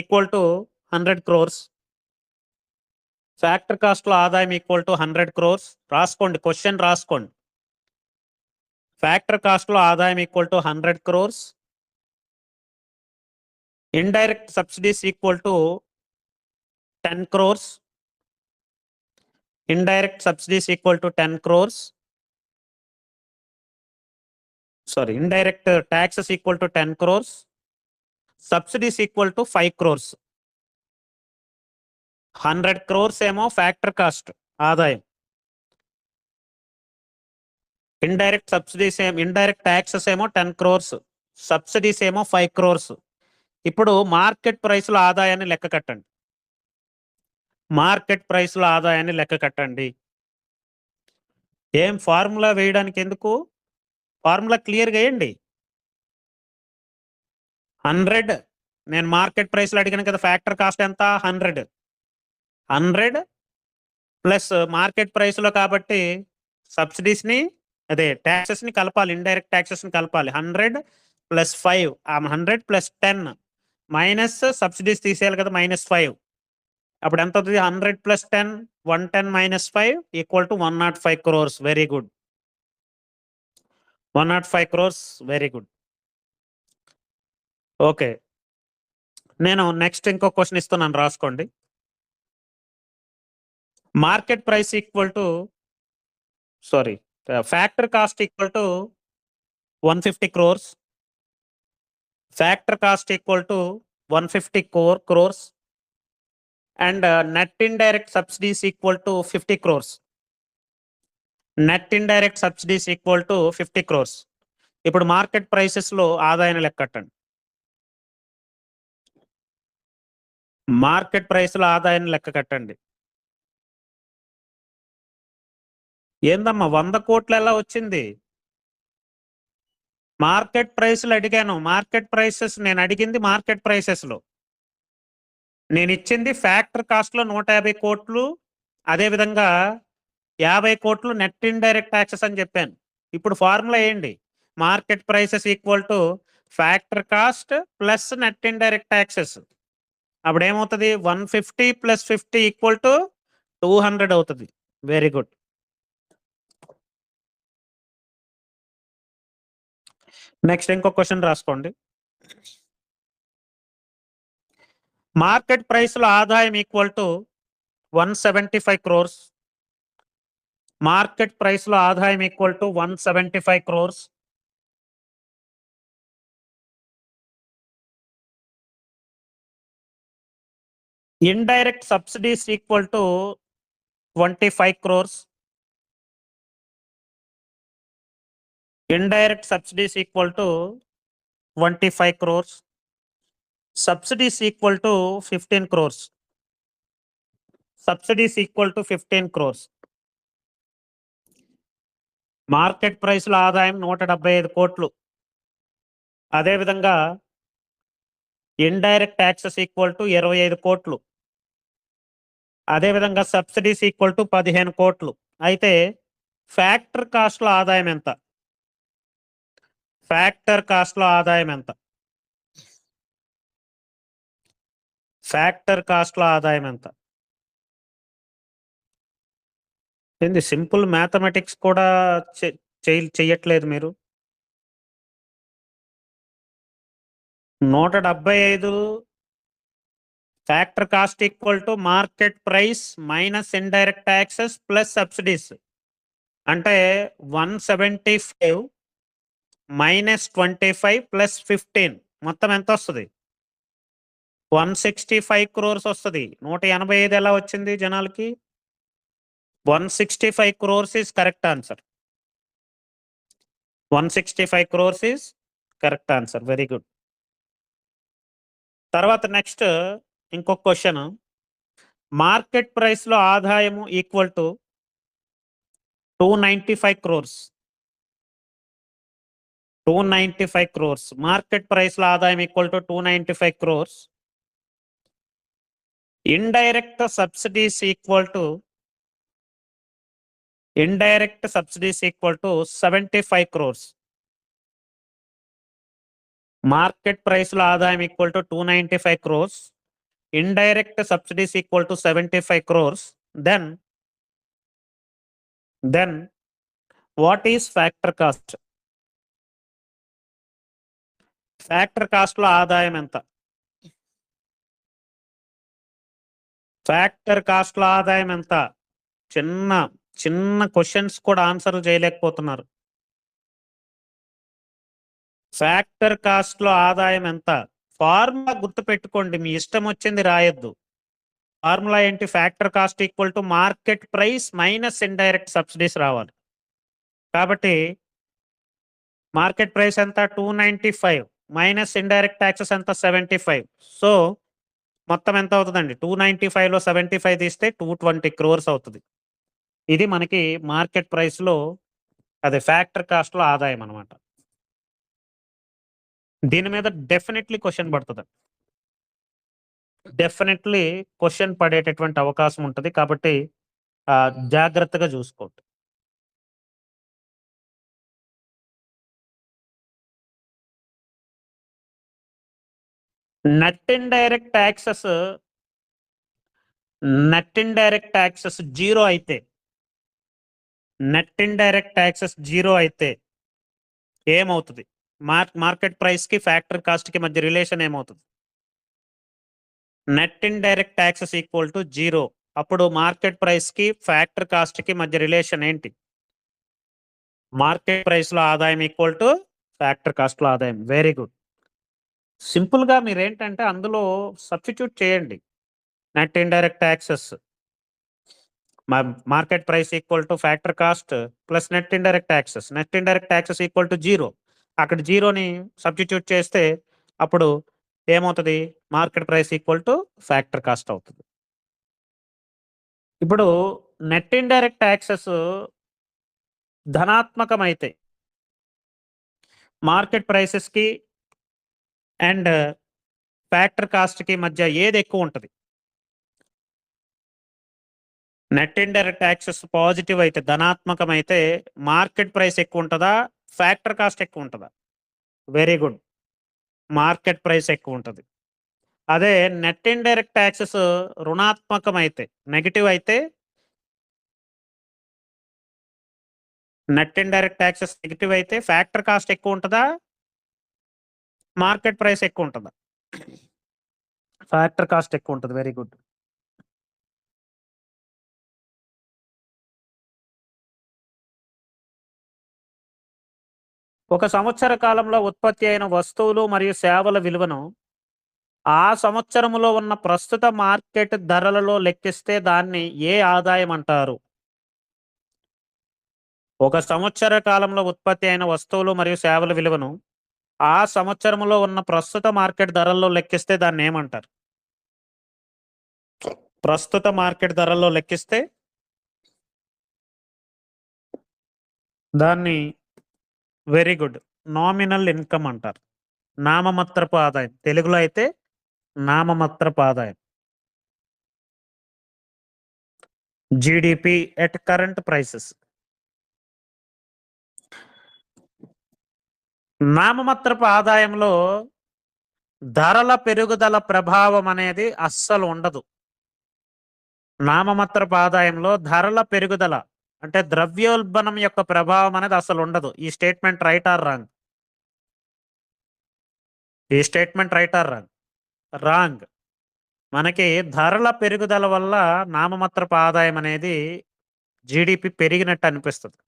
ఈక్వల్ టు 100 crores. ఫ్యాక్టర్ కాస్ట్లో ఆదాయం ఈక్వల్ టు 100 crores. రాసుకోండి, క్వశ్చన్ రాసుకోండి. ఫ్యాక్టర్ కాస్ట్లో ఆదాయం equal to 100 crores. Indirect subsidies equal to 10 crores. Indirect subsidies equal to 10 crores. Sorry, indirect taxes equal to 10 crores. Subsidies equal to 5 crores. 100 crores ఏమో ఫ్యాక్టర్ కాస్ట్ ఆదాయం, ఇండైరెక్ట్ సబ్సిడీస్ ఇండైరెక్ట్ ట్యాక్సెస్ ఏమో 10 crores, సబ్సిడీస్ ఏమో 5 crores. ఇప్పుడు మార్కెట్ ప్రైస్లో ఆదాయాన్ని లెక్క కట్టండి. మార్కెట్ ప్రైస్లో ఆదాయాన్ని లెక్క కట్టండి. ఏం ఫార్ములా వేయడానికి ఎందుకు? ఫార్ములా క్లియర్గా వేయండి. 100, నేను మార్కెట్ ప్రైస్లో అడిగాను కదా, ఫ్యాక్టర్ కాస్ట్ ఎంత? 100. 100 ప్లస్ మార్కెట్ ప్రైస్లో కాబట్టి సబ్సిడీస్ని అదే ట్యాక్సెస్ని కలపాలి, ఇండైరెక్ట్ ట్యాక్సెస్ని కలపాలి. 100 ప్లస్ 5, 100 ప్లస్ 10 మైనస్ సబ్సిడీస్ తీసేయాలి కదా, -5. అప్పుడు ఎంత అవుతుంది? 100 plus 10, 110 minus 5 equal to 105 crores. Very good. 105 crores. Very good. Okay, నేను నెక్స్ట్ ఇంకో క్వశ్చన్ ఇస్తున్నాను, రాసుకోండి. Market price equal to sorry factor cost equal to 150 crores. Factor cost equal to 150 crores and net indirect subsidies equal to 50 crores. Net indirect subsidies equal to 50 crores. ఇప్పుడు మార్కెట్ ప్రైసెస్లో ఆదాయాన్ని లెక్కట్టండి. మార్కెట్ ప్రైస్లో ఆదాయాన్ని లెక్క కట్టండి. ఏందమ్మా 100 కోట్లు ఎలా వచ్చింది? మార్కెట్ ప్రైస్లు అడిగాను. మార్కెట్ ప్రైసెస్ నేను అడిగింది మార్కెట్ ప్రైసెస్లో. నేను ఇచ్చింది ఫ్యాక్టర్ కాస్ట్లో 150 కోట్లు, అదేవిధంగా 50 కోట్లు నెట్ ఇండైరెక్ట్ ట్యాక్సెస్ అని చెప్పాను. ఇప్పుడు ఫార్ములా ఏంటి? Market prices equal to factor cost plus net indirect taxes. అప్పుడు ఏమవుతుంది? 150 ప్లస్ 50 ఈక్వల్ టు 200 అవుతుంది. Very good. నెక్స్ట్ ఇంకో క్వశ్చన్ రాసుకోండి. మార్కెట్ ప్రైస్లో ఆదాయం ఈక్వల్ టు 175 crores. మార్కెట్ ప్రైస్లో ఆదాయం equal to 175 crores. Indirect subsidies equal to 25 crores. Indirect subsidies equal to 25 crores. Subsidies equal to 15 crores. Subsidies equal to 15 crores. Market ప్రైస్లో ఆదాయం 175 కోట్లు. అదేవిధంగా ఇండైరెక్ట్ ట్యాక్సెస్ ఈక్వల్ టు 25 కోట్లు. అదేవిధంగా సబ్సిడీస్ ఈక్వల్ టు 15 కోట్లు. అయితే ఫ్యాక్టర్ కాస్ట్లో ఆదాయం ఎంత? ఫ్యాక్టర్ కాస్ట్లో ఆదాయం ఎంత? ఫ్యాక్టర్ కాస్ట్లో ఆదాయం ఎంత? ఏంది సింపుల్ మ్యాథమెటిక్స్ కూడా చెయ్యట్లేదు మీరు. 175 factor cost equal to market price minus indirect taxes plus subsidies. అంటే 175 మైనస్ 25 ప్లస్ 15 మొత్తం ఎంత వస్తుంది? 165 crores వస్తుంది. 185 ఎలా వచ్చింది జనాలకి? 165 crores is correct answer. 165 crores is correct answer. Very good. తర్వాత నెక్స్ట్ ఇంకొక క్వశ్చన్. మార్కెట్ ప్రైస్లో ఆదాయము equal to 295 crores. 295 crores. Market ప్రైస్లో ఆదాయం equal to 295 crores. Indirect subsidies equal to 75 crores. Market ప్రైస్లో ఆదాయం equal to 295 crores. Indirect subsidies equal to 75 crores. Then what is factor cost? Factor కాస్ట్లో ఆదాయం ఎంత? ఫ్యాక్టర్ కాస్ట్లో ఆదాయం ఎంత? చిన్న చిన్న క్వశ్చన్స్ కూడా ఆన్సర్లు చేయలేకపోతున్నారు. ఫ్యాక్టర్ కాస్ట్లో ఆదాయం ఎంత? ఫార్ములా గుర్తు పెట్టుకోండి, మీ ఇష్టం వచ్చింది రాయొద్దు. ఫార్ములా ఏంటి? Factor cost equal to market price minus indirect subsidies రావాలి. కాబట్టి మార్కెట్ ప్రైస్ ఎంత? 295 మైనస్ ఇండైరెక్ట్ ట్యాక్సెస్ ఎంత? 75. సో మొత్తం ఎంత అవుతుందండి? 295లో 75 తీస్తే 220 crores అవుతుంది. ఇది మనకి మార్కెట్ ప్రైస్లో అదే ఫ్యాక్టర్ కాస్ట్లో ఆదాయం అనమాట. దీని మీద డెఫినెట్లీ క్వశ్చన్ పడుతుంది. డెఫినెట్లీ క్వశ్చన్ పడేటటువంటి అవకాశం ఉంటుంది. కాబట్టి జాగ్రత్తగా చూసుకోండి. నెట్ ఇండైరెక్ట్ ట్యాక్సెస్ జీరో అయితే, నెట్ ఇండైరెక్ట్ ట్యాక్సెస్ జీరో అయితే ఏమవుతుంది? మార్కెట్ ప్రైస్ కి ఫ్యాక్టర్ కాస్ట్ కి మధ్య రిలేషన్ ఏమవుతుంది? Net indirect taxes equal to zero. అప్పుడు మార్కెట్ ప్రైస్ కి ఫ్యాక్టర్ కాస్ట్ కి మధ్య రిలేషన్ ఏంటి? మార్కెట్ ప్రైస్ లో ఆదాయం ఈక్వల్ టు ఫ్యాక్టర్ కాస్ట్ లో ఆదాయం. Very good. సింపుల్ గా మీరు ఏంటంటే అందులో సబ్స్టిట్యూట్ చేయండి. Net indirect taxes market price equal to factor cost plus net indirect taxes. Net indirect taxes equal to zero. అక్కడ జీరోని సబ్స్టిట్యూట్ చేస్తే అప్పుడు ఏమవుతుంది? Market price equal to factor cost అవుతుంది. ఇప్పుడు నెట్ ఇండైరెక్ట్ ట్యాక్సెస్ ధనాత్మకమైతే మార్కెట్ ప్రైసెస్ కి అండ్ ఫ్యాక్టర్ కాస్ట్ కి మధ్య ఏది ఎక్కువ ఉంటుంది? నెట్ ఇండైరెక్ట్ ట్యాక్సెస్ పాజిటివ్ అయితే, ధనాత్మకమైతే మార్కెట్ ప్రైస్ ఎక్కువ ఉంటుందా, ఫ్యాక్టర్ కాస్ట్ ఎక్కువ ఉంటుందా? Very good. మార్కెట్ ప్రైస్ ఎక్కువ ఉంటుంది. అదే నెట్ ఇండైరెక్ట్ ట్యాక్సెస్ రుణాత్మకమైతే, నెగిటివ్ అయితే, నెట్ ఇండైరెక్ట్ ట్యాక్సెస్ నెగిటివ్ అయితే ఫ్యాక్టర్ కాస్ట్ ఎక్కువ ఉంటుందా, మార్కెట్ ప్రైస్ ఎక్కువుంటదా? ఫ్యాక్టర్ కాస్ట్ ఎక్కువుంటది. Very good. ఒక సంవత్సర కాలంలో ఉత్పత్తి అయిన వస్తువులు మరియు సేవల విలువను ఆ సంవత్సరములో ఉన్న ప్రస్తుత మార్కెట్ ధరలలో లెక్కిస్తే దాన్ని ఏ ఆదాయం అంటారు? ఒక సంవత్సర కాలంలో ఉత్పత్తి అయిన వస్తువులు మరియు సేవల విలువను ఆ సంవత్సరములో ఉన్న ప్రస్తుత మార్కెట్ ధరల్లో లెక్కిస్తే దాన్నేమంటారు? ప్రస్తుత మార్కెట్ ధరల్లో లెక్కిస్తే దాన్ని వెరీ గుడ్. నామినల్ ఇన్‌కమ్ అంటారు. నామమాత్రపు ఆదాయం. తెలుగులో అయితే నామమాత్రపు ఆదాయం. GDP at current prices. నామమాత్రపు ఆదాయంలో ధరల పెరుగుదల ప్రభావం అనేది అస్సలు ఉండదు. నామమాత్రపు ఆదాయంలో ధరల పెరుగుదల అంటే ద్రవ్యోల్బణం యొక్క ప్రభావం అనేది అసలు ఉండదు. ఈ స్టేట్మెంట్ రైట్ ఆర్ రాంగ్? ఈ statement right are wrong? Wrong. మనకి ధరల పెరుగుదల వల్ల నామమాత్రపు ఆదాయం అనేది జీడీపీ పెరిగినట్టు అనిపిస్తది.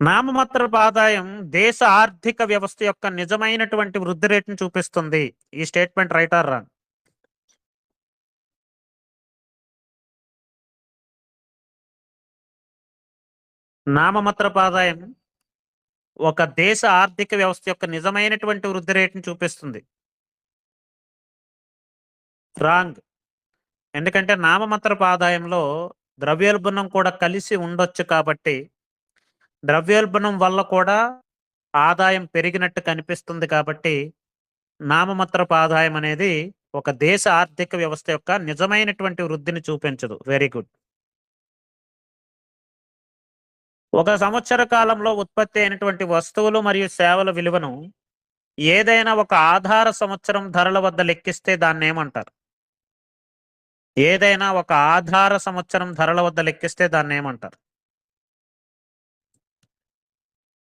నామమాత్రపు ఆదాయం దేశ ఆర్థిక వ్యవస్థ యొక్క నిజమైనటువంటి వృద్ధి రేటును చూపిస్తుంది. ఈ స్టేట్మెంట్ రైట్ ఆర్ రాంగ్? నామమాత్రపు ఆదాయం ఒక దేశ ఆర్థిక వ్యవస్థ యొక్క నిజమైనటువంటి వృద్ధి రేటును చూపిస్తుంది. రాంగ్. ఎందుకంటే నామమాత్రపు ఆదాయంలో ద్రవ్యోల్బణం కూడా కలిసి ఉండొచ్చు కాబట్టి ద్రవ్యోల్బణం వల్ల కూడా ఆదాయం పెరిగినట్టు కనిపిస్తుంది కాబట్టి నామమాత్రపు ఆదాయం అనేది ఒక దేశ ఆర్థిక వ్యవస్థ యొక్క నిజమైనటువంటి వృద్ధిని చూపించదు. Very good. ఒక సంవత్సర కాలంలో ఉత్పత్తి అయినటువంటి వస్తువులు మరియు సేవల విలువను ఏదైనా ఒక ఆధార సంవత్సరం ధరల వద్ద లెక్కిస్తే దాన్నేమంటారు? ఏదైనా ఒక ఆధార సంవత్సరం ధరల వద్ద లెక్కిస్తే దాన్నేమంటారు?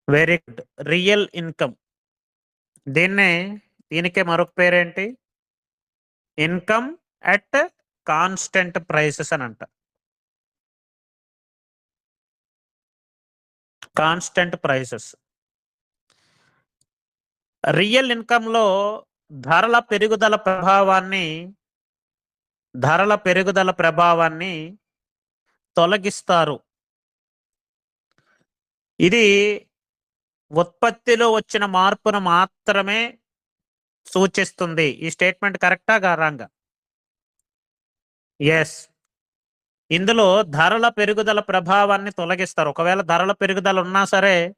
Very good. Real income. దీనికే మరొక పేరేంటి? ఇన్‌కమ్ అట్ కాన్స్టెంట్ ప్రైసెస్ అని అంటారు. Constant prices. రియల్ ఇన్‌కమ్‌లో ధరల పెరుగుదల ప్రభావాన్ని తొలగిస్తారు. ఇది ఉత్పత్తిలో వచ్చిన మార్పును మాత్రమే సూచిస్తుంది. ఈ స్టేట్మెంట్ కరెక్టా రాంగా? ఎస్. ఇందులో ధరల పెరుగుదల ప్రభావాన్ని తొలగిస్తారు. ఒకవేళ ధరల పెరుగుదల ఉన్నా సరే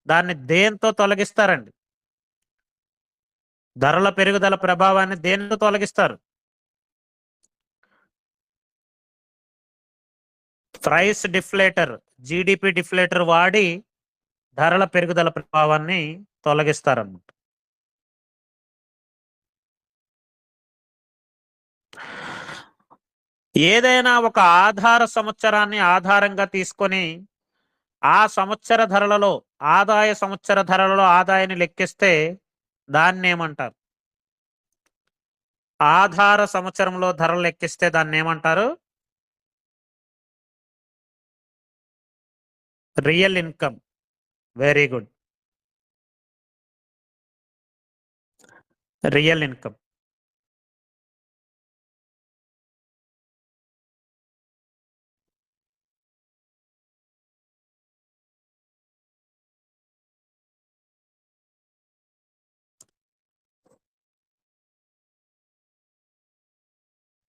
దాన్ని దేంతో తొలగిస్తారండి? ధరల పెరుగుదల ప్రభావాన్ని దేనితో తొలగిస్తారు? ప్రైస్ డిఫ్లేటర్, జీడీపీ డిఫ్లేటర్ వాడి ధరల పెరుగుదల ప్రభావాన్ని తొలగిస్తారన్నమాట. ఏదైనా ఒక ఆధార సంవత్సరాన్ని ఆధారంగా తీసుకొని ఆ సంవత్సర ధరలలో ఆదాయాన్ని లెక్కిస్తే దాన్ని ఏమంటారు? ఆధార సంవత్సరంలో ధరలు లెక్కిస్తే దాన్ని ఏమంటారు? Real income. Very good. Real income.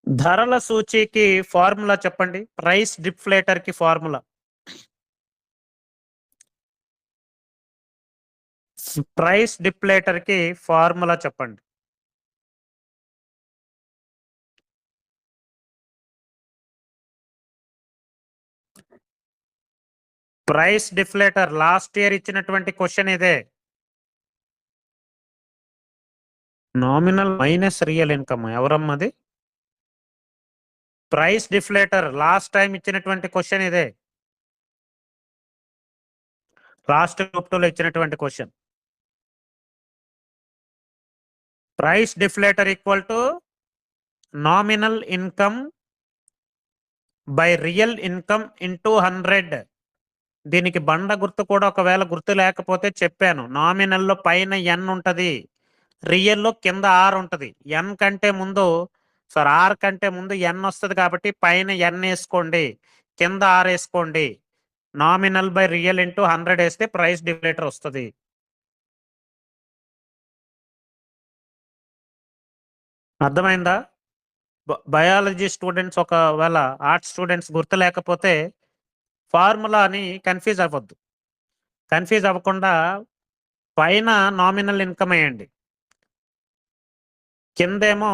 ధరల సూచీకి ఫార్ములా చెప్పండి. ప్రైస్ డిఫ్లేటర్ కి ఫార్ములా. ప్రైస్ డిఫ్లేటర్ కి ఫార్ములా చెప్పండి. ప్రైస్ డిఫ్లేటర్ లాస్ట్ ఇయర్ ఇచ్చినటువంటి క్వశ్చన్ ఇదే. నామినల్ మైనస్ రియల్ ఇన్‌కమ్ ఎవరమ్మది? ప్రైస్ డిఫ్లేటర్ లాస్ట్ టైం ఇచ్చినటువంటి క్వశ్చన్ ఇదే. లాస్ట్ గ్రూప్ 2లో ఇచ్చినటువంటి question. Price deflator equal to nominal income by real income into 100. దీనికి బండ గుర్తు కూడా ఒకవేళ గుర్తు లేకపోతే చెప్పాను. నామినల్లో పైన ఎన్ ఉంటది, రియల్లో కింద ఆర్ ఉంటది. ఎన్ కంటే ముందు ఆర్ కంటే ముందు ఎన్ వస్తుంది కాబట్టి పైన ఎన్ వేసుకోండి, కింద ఆర్ వేసుకోండి. నామినల్ బై రియల్ ఇంటూ 100 వేస్తే ప్రైస్ డిఫ్లేటర్ వస్తుంది. అర్థమైందా? బయాలజీ స్టూడెంట్స్ ఒకవేళ ఆర్ట్స్ స్టూడెంట్స్ గుర్తు లేకపోతే ఫార్ములాని కన్ఫ్యూజ్ అవ్వద్దు. కన్ఫ్యూజ్ అవ్వకుండా పైన నామినల్ ఇన్కమ్ వేయండి, కిందేమో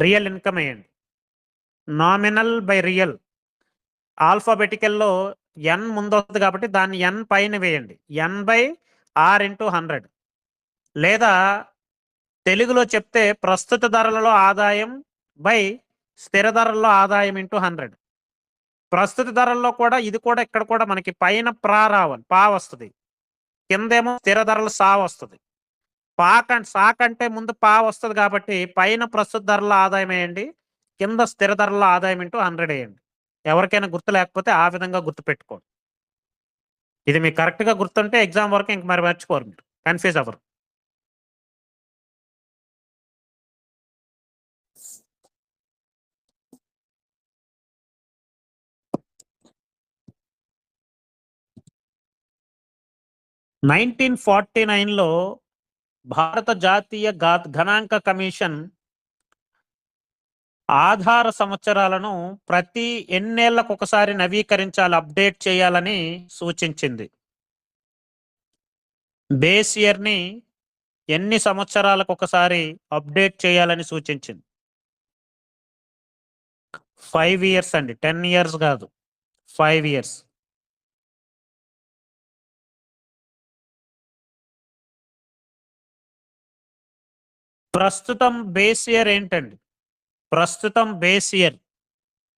రియల్ ఇన్కమ్ వేయండి. నామినల్ బై రియల్ ఆల్ఫాబెటికల్లో ఎన్ ముందు వస్తుంది కాబట్టి దాన్ని ఎన్ పైన వేయండి, ఎన్ బై ఆర్ ఇంటూ 100. లేదా తెలుగులో చెప్తే ప్రస్తుత ధరలలో ఆదాయం బై స్థిర ధరల్లో ఆదాయం ఇంటూ 100. ప్రస్తుత ధరల్లో కూడా ఇది కూడా ఇక్కడ కూడా మనకి పైన రావాలి, పా వస్తుంది, కిందేమో స్థిర ధరలు సా వస్తుంది. సా కంటే ముందు పా వస్తుంది కాబట్టి పైన ప్రస్తుత ధరల ఆదాయం వేయండి, కింద స్థిర ధరల ఆదాయం ఇంటూ 100 వేయండి. ఎవరికైనా గుర్తు లేకపోతే ఆ విధంగా గుర్తు పెట్టుకోండి. ఇది మీకు కరెక్ట్ గా గుర్తుంటే ఎగ్జామ్ వరకు ఇంక మరి మర్చిపోరు, మీరు కన్ఫ్యూజ్ అవ్వరు. నైన్టీన్ 49లో భారత జాతీయ గణాంక కమిషన్ ఆధార సంవత్సరాలను ప్రతి ఎన్నేళ్లకు ఒకసారి నవీకరించాలి, అప్డేట్ చేయాలని సూచించింది. బేస్ ఇయర్ ని ఎన్ని సంవత్సరాలకు ఒకసారి అప్డేట్ చేయాలని సూచించింది? 5 years అండి, 10 years కాదు, 5 years. ప్రస్తుతం బేస్ ఇయర్ ఏంటండి? ప్రస్తుతం బేస్ ఇయర్,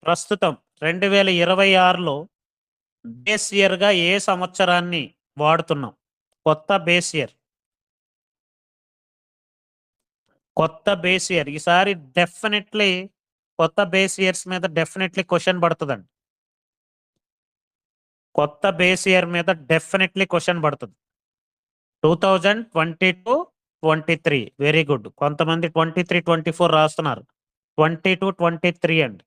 ప్రస్తుతం 2026లో బేస్ ఇయర్ గా ఏ సంవత్సరాన్ని వాడుతున్నాం? కొత్త బేస్ ఇయర్, కొత్త బేస్ ఇయర్. ఈసారి డెఫినెట్లీ కొత్త బేస్ ఇయర్స్ మీద డెఫినెట్లీ క్వశ్చన్ పడుతుందండి. కొత్త బేస్ ఇయర్ మీద డెఫినెట్లీ క్వశ్చన్ పడుతుంది. 2022-23 వెరీ గుడ్. కొంతమంది 23-24 రాస్తున్నారు, 22-23 అండి.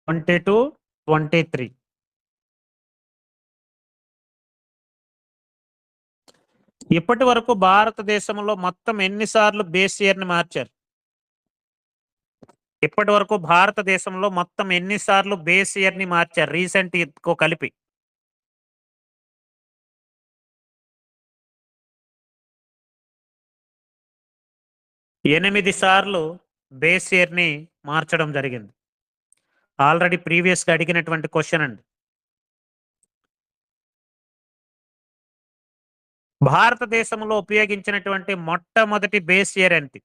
22-23. ఇప్పటి వరకు భారతదేశంలో మొత్తం ఎన్నిసార్లు బేస్ ఇయర్ ని మార్చారు? ఇప్పటి వరకు భారతదేశంలో మొత్తం ఎన్నిసార్లు బేస్ ఇయర్ ని మార్చారు రీసెంట్ కు కలిపి? 8 సార్లు బేస్ ఇయర్ ని మార్చడం జరిగింది. ఆల్రెడీ ప్రీవియస్ గా అడిగినటువంటి క్వశ్చన్ అండి. భారతదేశంలో ఉపయోగించినటువంటి మొట్టమొదటి బేస్ ఇయర్ ఏంటి?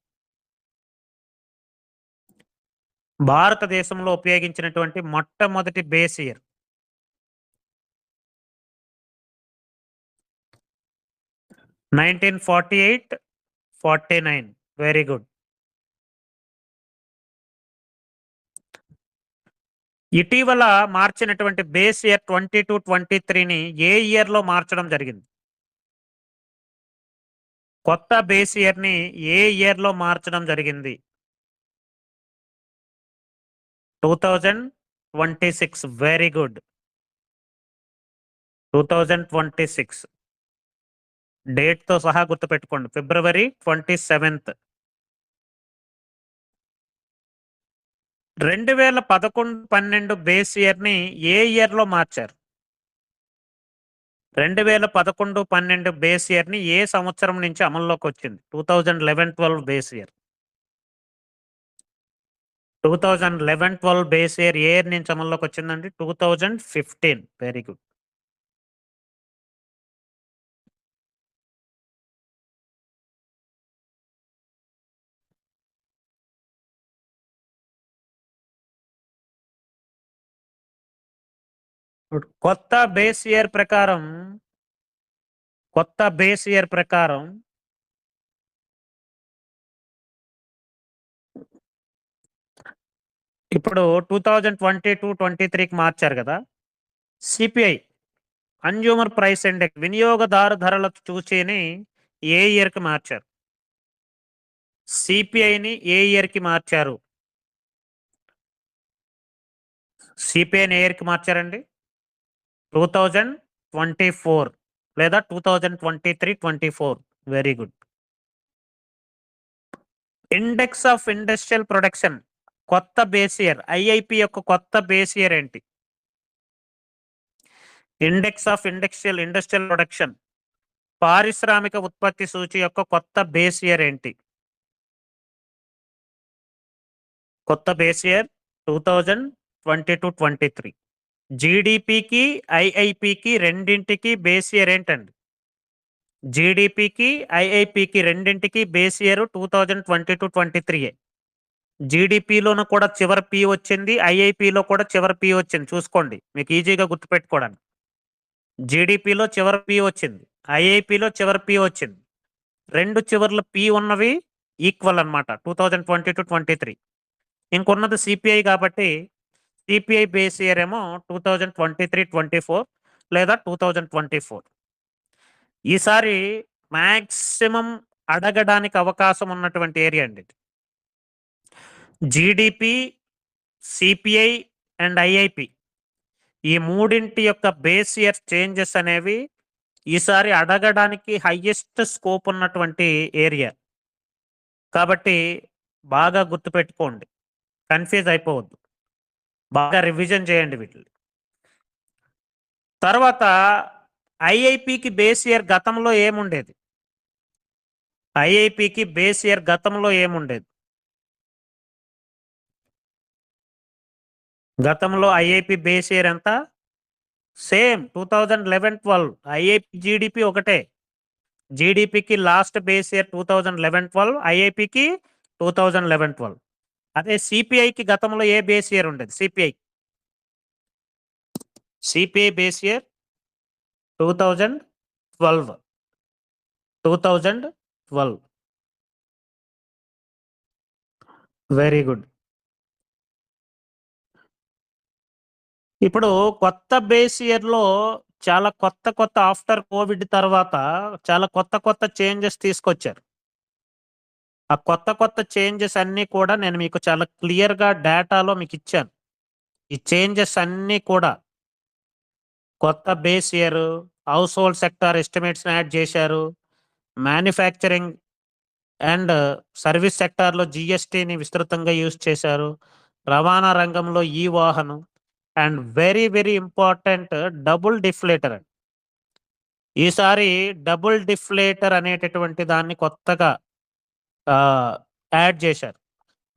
భారతదేశంలో ఉపయోగించినటువంటి మొట్టమొదటి బేస్ ఇయర్. 1948-49 very good. ఇటీవల మార్చినటువంటి బేస్ ఇయర్ 22-23ని ఏ ఇయర్ లో మార్చడం జరిగింది? కొత్త బేస్ ఇయర్ ని ఏ ఇయర్ లో మార్చడం జరిగింది? 2026 వెరీ గుడ్. 2026 డేట్ తో సహా గుర్తుపెట్టుకోండి, February 27th. 2011-12 బేస్ ఇయర్ ని ఏ ఇయర్ లో మార్చారు? 2011-12 బేస్ ఇయర్ ని ఏ సంవత్సరం నుంచి అమల్లోకి వచ్చింది? 2011-12 బేస్ ఇయర్. 2011-12 బేస్ ఇయర్ ఏ ఇయర్ నుంచి అమల్లోకి వచ్చిందండి? 2015 వెరీ గుడ్. కొత్త బేస్ ఇయర్ ప్రకారం ఇప్పుడు 2022-23కి మార్చారు కదా. సిపిఐ కన్జ్యూమర్ ప్రైస్ ఇండెక్స్ వినియోగదారు ధరల సూచీని ఏ ఇయర్ కి మార్చారు? సిపిఐని ఏ ఇయర్ కి మార్చారు? సిపిఐని ఏ ఇయర్ కి మార్చారండి? 2024 లేదా 2023-24. Very good. Index of industrial production కొత్త బేస్ ఇయర్, ఐఐపి యొక్క కొత్త బేస్ ఇయర్ ఏంటి? ఇండెక్స్ ఆఫ్ ఇండస్ట్రియల్ ప్రొడక్షన్ పారిశ్రామిక ఉత్పత్తి సూచి యొక్క కొత్త బేస్ ఇయర్ ఏంటి? కొత్త బేస్ ఇయర్ 2022-23. జీడిపికి ఐఐపికి రెండింటికి బేస్ ఇయర్ ఏంటండి? జీడిపికి ఐఐపికి రెండింటికి బేస్ ఇయర్ 2022-23. జీడిపిలోనూ కూడా చివరి పి వచ్చింది, ఐఐపిలో కూడా చివరి పి వచ్చింది. చూసుకోండి, మీకు ఈజీగా గుర్తుపెట్టుకోవడానికి. జీడిపిలో చివరి పి వచ్చింది, ఐఐపిలో చివరి పి వచ్చింది. రెండు చివర్ల పి ఉన్నవి ఈక్వల్ అనమాట 2022-23. ఇంకొన్నది సిపిఐ కాబట్టి సిపిఐ బేస్ ఇయర్ ఏమో 2023-24 లేదా 2024. ఈసారి మ్యాక్సిమం అడగడానికి అవకాశం ఉన్నటువంటి ఏరియా అండి. జీడిపి, సిపిఐ అండ్ ఐఐపి ఈ మూడింటి యొక్క బేస్ ఇయర్ చేంజెస్ అనేవి ఈసారి అడగడానికి హైయెస్ట్ స్కోప్ ఉన్నటువంటి ఏరియా కాబట్టి బాగా గుర్తుపెట్టుకోండి, కన్ఫ్యూజ్ అయిపోవద్దు, బాగా రివిజన్ చేయండి వీటిని. తర్వాత ఐఐపికి బేస్ ఇయర్ గతంలో ఏముండేది? ఐఐపికి బేస్ ఇయర్ గతంలో ఏముండేది? గతంలో ఐఐపి బేస్ ఇయర్ ఎంత? సేమ్ 2011-12. ఐఐపి జీడిపి ఒకటే. జీడిపికి లాస్ట్ బేస్ ఇయర్ 2011-12, ఐఐపికి 2011-12. అదే సిపిఐకి గతంలో ఏ బేస్ ఇయర్ ఉండేది? CPI base year 2012. Very good. ఇప్పుడు కొత్త బేస్ ఇయర్ లో చాలా కొత్త ఆఫ్టర్ కోవిడ్ తర్వాత చాలా కొత్త చేంజెస్ తీసుకొచ్చారు. ఆ కొత్త చేంజెస్ అన్ని కూడా నేను మీకు చాలా క్లియర్ గా డేటాలో మీకు ఇచ్చాను. ఈ చేంజెస్ అన్ని కూడా కొత్త base year, house hold sector estimates add చేశారు, మ్యానుఫ్యాక్చరింగ్ అండ్ సర్వీస్ సెక్టార్లో జిఎస్టీని విస్తృతంగా యూజ్ చేశారు, రవాణా రంగంలో ఈ వాహనం and very important double deflator. ఈసారి డబుల్ డిఫ్లేటర్ అనేటటువంటి దాన్ని కొత్తగా యాడ్ చేశారు.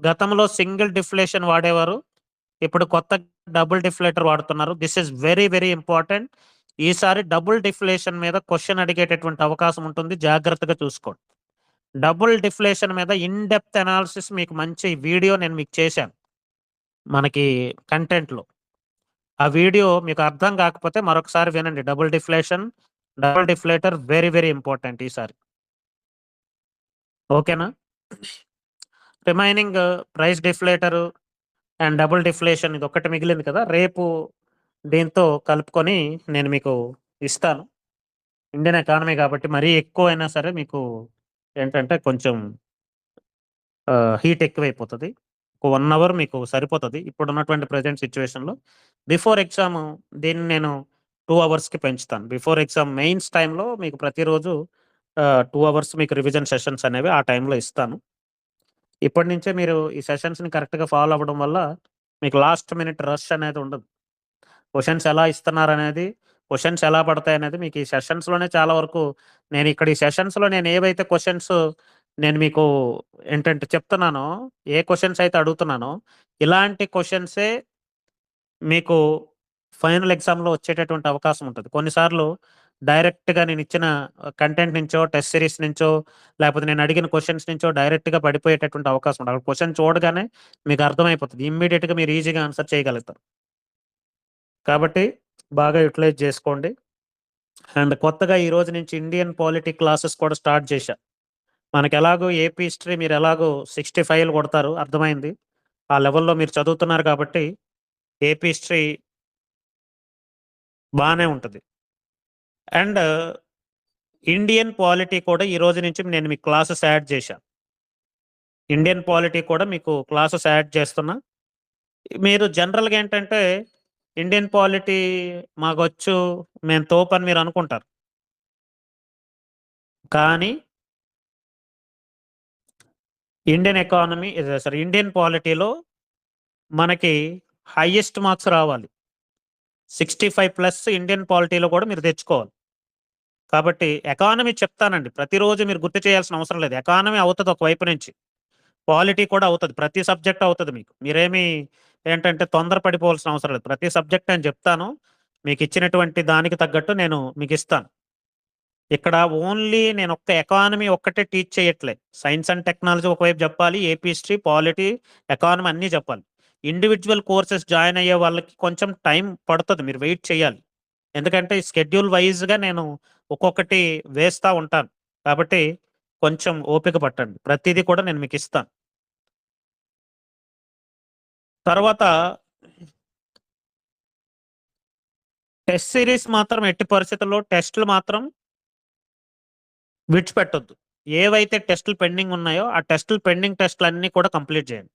గతంలో సింగిల్ డిఫ్లేషన్ వాడేవారు, ఇప్పుడు కొత్త డబుల్ డిఫ్లేటర్ వాడుతున్నారు. This is very important. ఈసారి డబుల్ డిఫ్లేషన్ మీద క్వశ్చన్ అడిగేటటువంటి అవకాశం ఉంటుంది, జాగ్రత్తగా చూసుకోండి. డబుల్ డిఫ్లేషన్ మీద ఇన్ డెప్త్ అనాలిసిస్ మీకు మంచి వీడియో నేను మీకు చేశాను మనకి కంటెంట్లో. ఆ వీడియో మీకు అర్థం కాకపోతే మరొకసారి వినండి. డబుల్ డిఫ్లేటర్ వెరీ ఇంపార్టెంట్ ఈసారి. ఓకేనా? Remaining price deflator and double deflation ఇది ఒక్కటి మిగిలింది కదా, రేపు దీంతో కలుపుకొని నేను మీకు ఇస్తాను. ఇండియన్ ఎకానమీ కాబట్టి మరీ ఎక్కువ అయినా సరే మీకు ఏంటంటే కొంచెం హీట్ ఎక్కువైపోతుంది. ఒక 1 అవర్ మీకు సరిపోతుంది ఇప్పుడు ఉన్నటువంటి ప్రజెంట్ సిచ్యువేషన్లో. బిఫోర్ ఎగ్జామ్ దీన్ని నేను 2 అవర్స్కి పెంచుతాను. బిఫోర్ ఎగ్జామ్ మెయిన్స్ టైంలో మీకు ప్రతిరోజు 2 అవర్స్ మీకు రివిజన్ సెషన్స్ అనేవి ఆ టైంలో ఇస్తాను. ఇప్పటి నుంచే మీరు ఈ సెషన్స్ని కరెక్ట్గా ఫాలో అవ్వడం వల్ల మీకు లాస్ట్ మినిట్ రష్ అనేది ఉండదు. క్వశ్చన్స్ ఎలా ఇస్తున్నారు అనేది, క్వశ్చన్స్ ఎలా పడతాయి అనేది మీకు ఈ సెషన్స్లోనే చాలా వరకు నేను ఇక్కడ ఈ సెషన్స్లో నేను ఏవైతే క్వశ్చన్స్ నేను మీకు ఏంటంటే చెప్తున్నానో, ఏ క్వశ్చన్స్ అయితే అడుగుతున్నానో ఇలాంటి క్వశ్చన్సే మీకు ఫైనల్ ఎగ్జామ్లో వచ్చేటటువంటి అవకాశం ఉంటుంది. కొన్నిసార్లు డైరెక్ట్గా నేను ఇచ్చిన కంటెంట్ నుంచో, టెస్ట్ సిరీస్ నుంచో, లేకపోతే నేను అడిగిన క్వశ్చన్స్ నుంచో డైరెక్ట్గా పడిపోయేటటువంటి అవకాశం ఉంటుంది. అక్కడ క్వశ్చన్ చూడగానే మీకు అర్థమైపోతుంది, ఇమ్మీడియట్గా మీరు ఈజీగా ఆన్సర్ చేయగలుగుతారు. కాబట్టి బాగా యుటిలైజ్ చేసుకోండి. అండ్ కొత్తగా ఈ రోజు నుంచి ఇండియన్ పాలిటీ క్లాసెస్ కూడా స్టార్ట్ చేశా. మనకెలాగో ఏపీ హిస్టరీ మీరెలాగో 65లు కొడతారు అర్థమైంది. ఆ లెవెల్‌లో మీరు చదువుతున్నారు కాబట్టి ఏపీ హిస్టరీ బానే ఉంటది. అండ్ ఇండియన్ పాలిటీ కూడా ఈ రోజు నుంచి నేను మీకు క్లాసెస్ యాడ్ చేశా. ఇండియన్ పాలిటీ కూడా మీకు క్లాసెస్ యాడ్ చేస్తున్నా. మీరు జనరల్‌గా ఏంటంటే ఇండియన్ పాలిటీ మాకొచ్చు, మేము తోపని మీరనుకుంటారు. కానీ ఇండియన్ ఎకానమీ సారీ ఇండియన్ పాలిటీలో మనకి హైయెస్ట్ మార్క్స్ రావాలి. 65+ ఇండియన్ పాలిటీలో కూడా మీరు తెచ్చుకోవాలి. కాబట్టి ఎకానమీ చెప్తానండి. ప్రతిరోజు మీరు గుర్తు చేయాల్సిన అవసరం లేదు. ఎకానమీ అవుతది ఒకవైపు నుంచి. పాలిటీ కూడా అవుతది. ప్రతి సబ్జెక్ట్ అవుతది మీకు. మీరేమి ఏంటంటే తొందర పడిపోవాల్సిన అవసరం లేదు. ప్రతి సబ్జెక్ట్ నేను చెప్తాను. మీకిచ్చినటువంటి దానికి తగ్గట్టు నేను మీకిస్తాను. ఇక్కడ ఓన్లీ నేనొక్క ఎకానమీ ఒక్కటే టీచ్ చేయట్లే. సైన్స్ అండ్ టెక్నాలజీ ఒకవైపు చెప్పాలి. ఏపీ హిస్టరీ, పాలిటీ, ఎకానమీ అన్నీ చెప్పాలి. ఇండివిడ్యువల్ కోర్సెస్ జాయిన్ అయ్యే వాళ్ళకి కొంచెం టైం పడతది. మీరు వెయిట్ చేయాలి. ఎందుకంటే ఈ షెడ్యూల్ వైస్‌గా నేను ఒక్కొక్కటి వేస్తా ఉంటాను. కాబట్టి కొంచెం ఓపిక పట్టండి. ప్రతీది కూడా నేను మీకిస్తాను. తర్వాత టెస్ట్ సీరీస్ మాత్రం ఎట్టి పరిస్థితుల్లో టెస్ట్‌లు మాత్రం విడిచిపెట్టొద్దు. ఏవైతే టెస్ట్‌లు పెండింగ్ ఉన్నాయో, ఆ టెస్ట్‌లు పెండింగ్ టెస్ట్‌లన్నీ కూడా కంప్లీట్ చేయండి.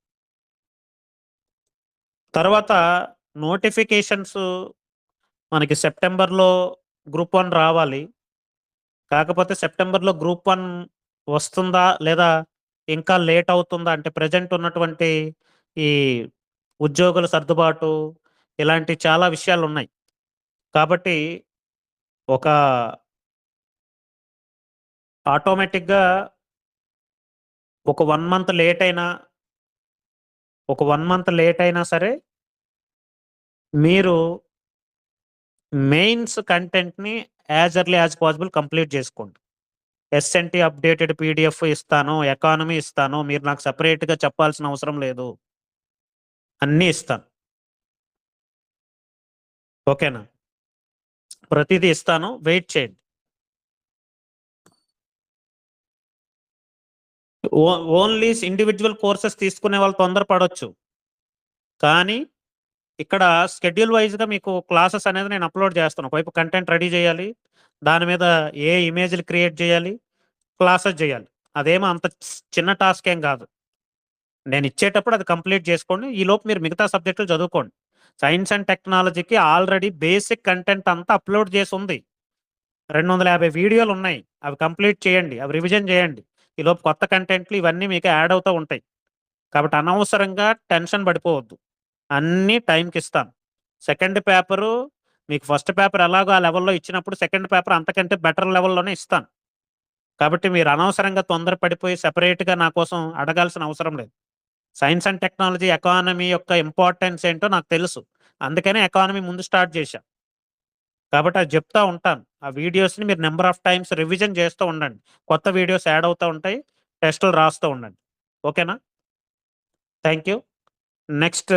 తర్వాత నోటిఫికేషన్స్ మనకి సెప్టెంబర్‌లో గ్రూప్ 1 రావాలి. కాకపోతే సెప్టెంబర్‌లో గ్రూప్ 1 వస్తుందా? లేదా ఇంకా లేట్ అవుతుందా? అంటే ప్రెజెంట్ ఉన్నటువంటి ఈ ఉద్యోగుల సర్దుబాటు ఇలాంటి చాలా విషయాలున్నాయి. కాబట్టి ఒక ఆటోమేటిక్‌గా ఒక 1 మంత్ లేట్ అయినా, ఒక 1 మంత్ లేట్ అయినా సరే మీరు మెయిన్స్ కంటెంట్‌ని as early as possible complete చేసుకోండి. ఎస్ఎన్‌టి అప్డేటెడ్ పీడీఎఫ్ ఇస్తాను. ఎకానమీ ఇస్తాను. మీరు నాకు సెపరేట్‌గా చెప్పాల్సిన అవసరం లేదు. అన్నీ ఇస్తాను. ఓకేనా? ప్రతీదీ ఇస్తాను. వెయిట్ చేయండి. ఓ ఓన్లీ ఇండివిడ్యువల్ కోర్సెస్ తీసుకునే వాళ్ళు తొందర పడొచ్చు. కానీ ఇక్కడ షెడ్యూల్ వైస్‌గా మీకు క్లాసెస్ అనేది నేను అప్‌లోడ్ చేస్తాను. ఒకవైపు కంటెంట్ రెడీ చేయాలి. దాని మీద ఇమేజ్‌లు క్రియేట్ చేయాలి. క్లాసెస్ చేయాలి. అదేమో అంత చిన్న టాస్క్ ఏం కాదు. నేనిచ్చేటప్పుడు అది కంప్లీట్ చేసుకోండి. ఈలోపు మీరు మిగతా సబ్జెక్టులు చదువుకోండి. సైన్స్ అండ్ టెక్నాలజీకి ఆల్రెడీ బేసిక్ కంటెంట్ అంతా అప్‌లోడ్ చేసుంది. 250 వీడియోలున్నాయి. అవి కంప్లీట్ చేయండి. అవి రివిజన్ చేయండి. ఈలోపు కొత్త కంటెంట్లు ఇవన్నీ మీకు యాడ్ అవుతా ఉంటాయి. కాబట్టి అనవసరంగా టెన్షన్ పడిపోవద్దు. అన్నీ టైంకిస్తాను. సెకండ్ పేపరు మీకు ఫస్ట్ పేపర్ ఎలాగో ఆ లెవెల్‌లో ఇచ్చినప్పుడు సెకండ్ పేపర్ అంతకంటే బెటర్ లెవెల్‌లోనే ఇస్తాను. కాబట్టి మీరు అనవసరంగా తొందర పడిపోయి సెపరేట్‌గా నా కోసం అడగాల్సిన అవసరం లేదు. సైన్స్ అండ్ టెక్నాలజీ, ఎకానమీ యొక్క ఇంపార్టెన్స్ ఏంటో నాకు తెలుసు. అందుకనే ఎకానమీ ముందు స్టార్ట్ చేశా. కాబట్టి అది చెప్తా ఉంటాను. ఆ వీడియోస్‌ని మీరు నంబర్ ఆఫ్ టైమ్స్ రివిజన్ చేస్తూ ఉండండి. కొత్త వీడియోస్ యాడ్ అవుతా ఉంటాయి. టెస్టులు రాస్తూ ఉండండి. ఓకేనా? Thank you. నెక్స్ట్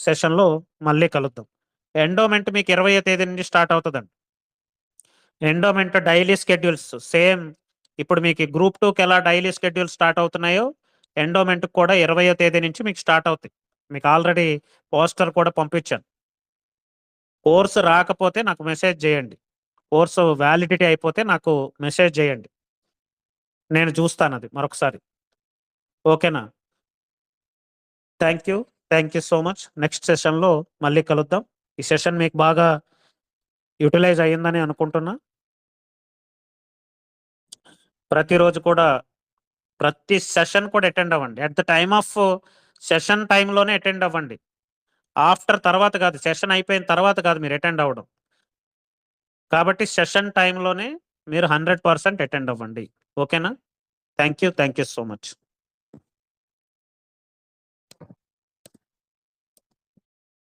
సెషన్‌లో మళ్ళీ కలుద్దాం. ఎండోమెంట్ మీకు 20వ తేదీ నుంచి స్టార్ట్ అవుతదండి. ఎండోమెంట్ డైలీ షెడ్యూల్స్ సేమ్ ఇప్పుడు మీకు గ్రూప్ 2కి ఎలా డైలీ షెడ్యూల్స్ స్టార్ట్ అవుతున్నాయో, ఎండోమెంట్‌కి కూడా 20వ తేదీ నుంచి మీకు స్టార్ట్ అవుతాయి. మీకు ఆల్రెడీ పోస్టర్ కూడా పంపించాను. కోర్స్ రాకపోతే నాకు మెసేజ్ చేయండి. కోర్సు వ్యాలిడిటీ అయిపోతే నాకు మెసేజ్ చేయండి. నేను చూస్తానది మరొకసారి. ఓకేనా? Thank you. Thank you so much. Next సెషన్‌లో మళ్ళీ కలుద్దాం. ఈ సెషన్ మీకు బాగా యుటిలైజ్ అయిందని అనుకుంటున్నా. ప్రతిరోజు కూడా ప్రతి సెషన్ కూడా అటెండ్ అవ్వండి. At the time of session టైమ్‌లోనే అటెండ్ అవ్వండి. ఆఫ్టర్ తర్వాత కాదు. సెషన్ అయిపోయిన తర్వాత కాదు మీరు అటెండ్ అవ్వడం. కాబట్టి సెషన్ టైమ్‌లోనే మీరు 100% అటెండ్ అవ్వండి. ఓకేనా? Thank you. Thank you so much.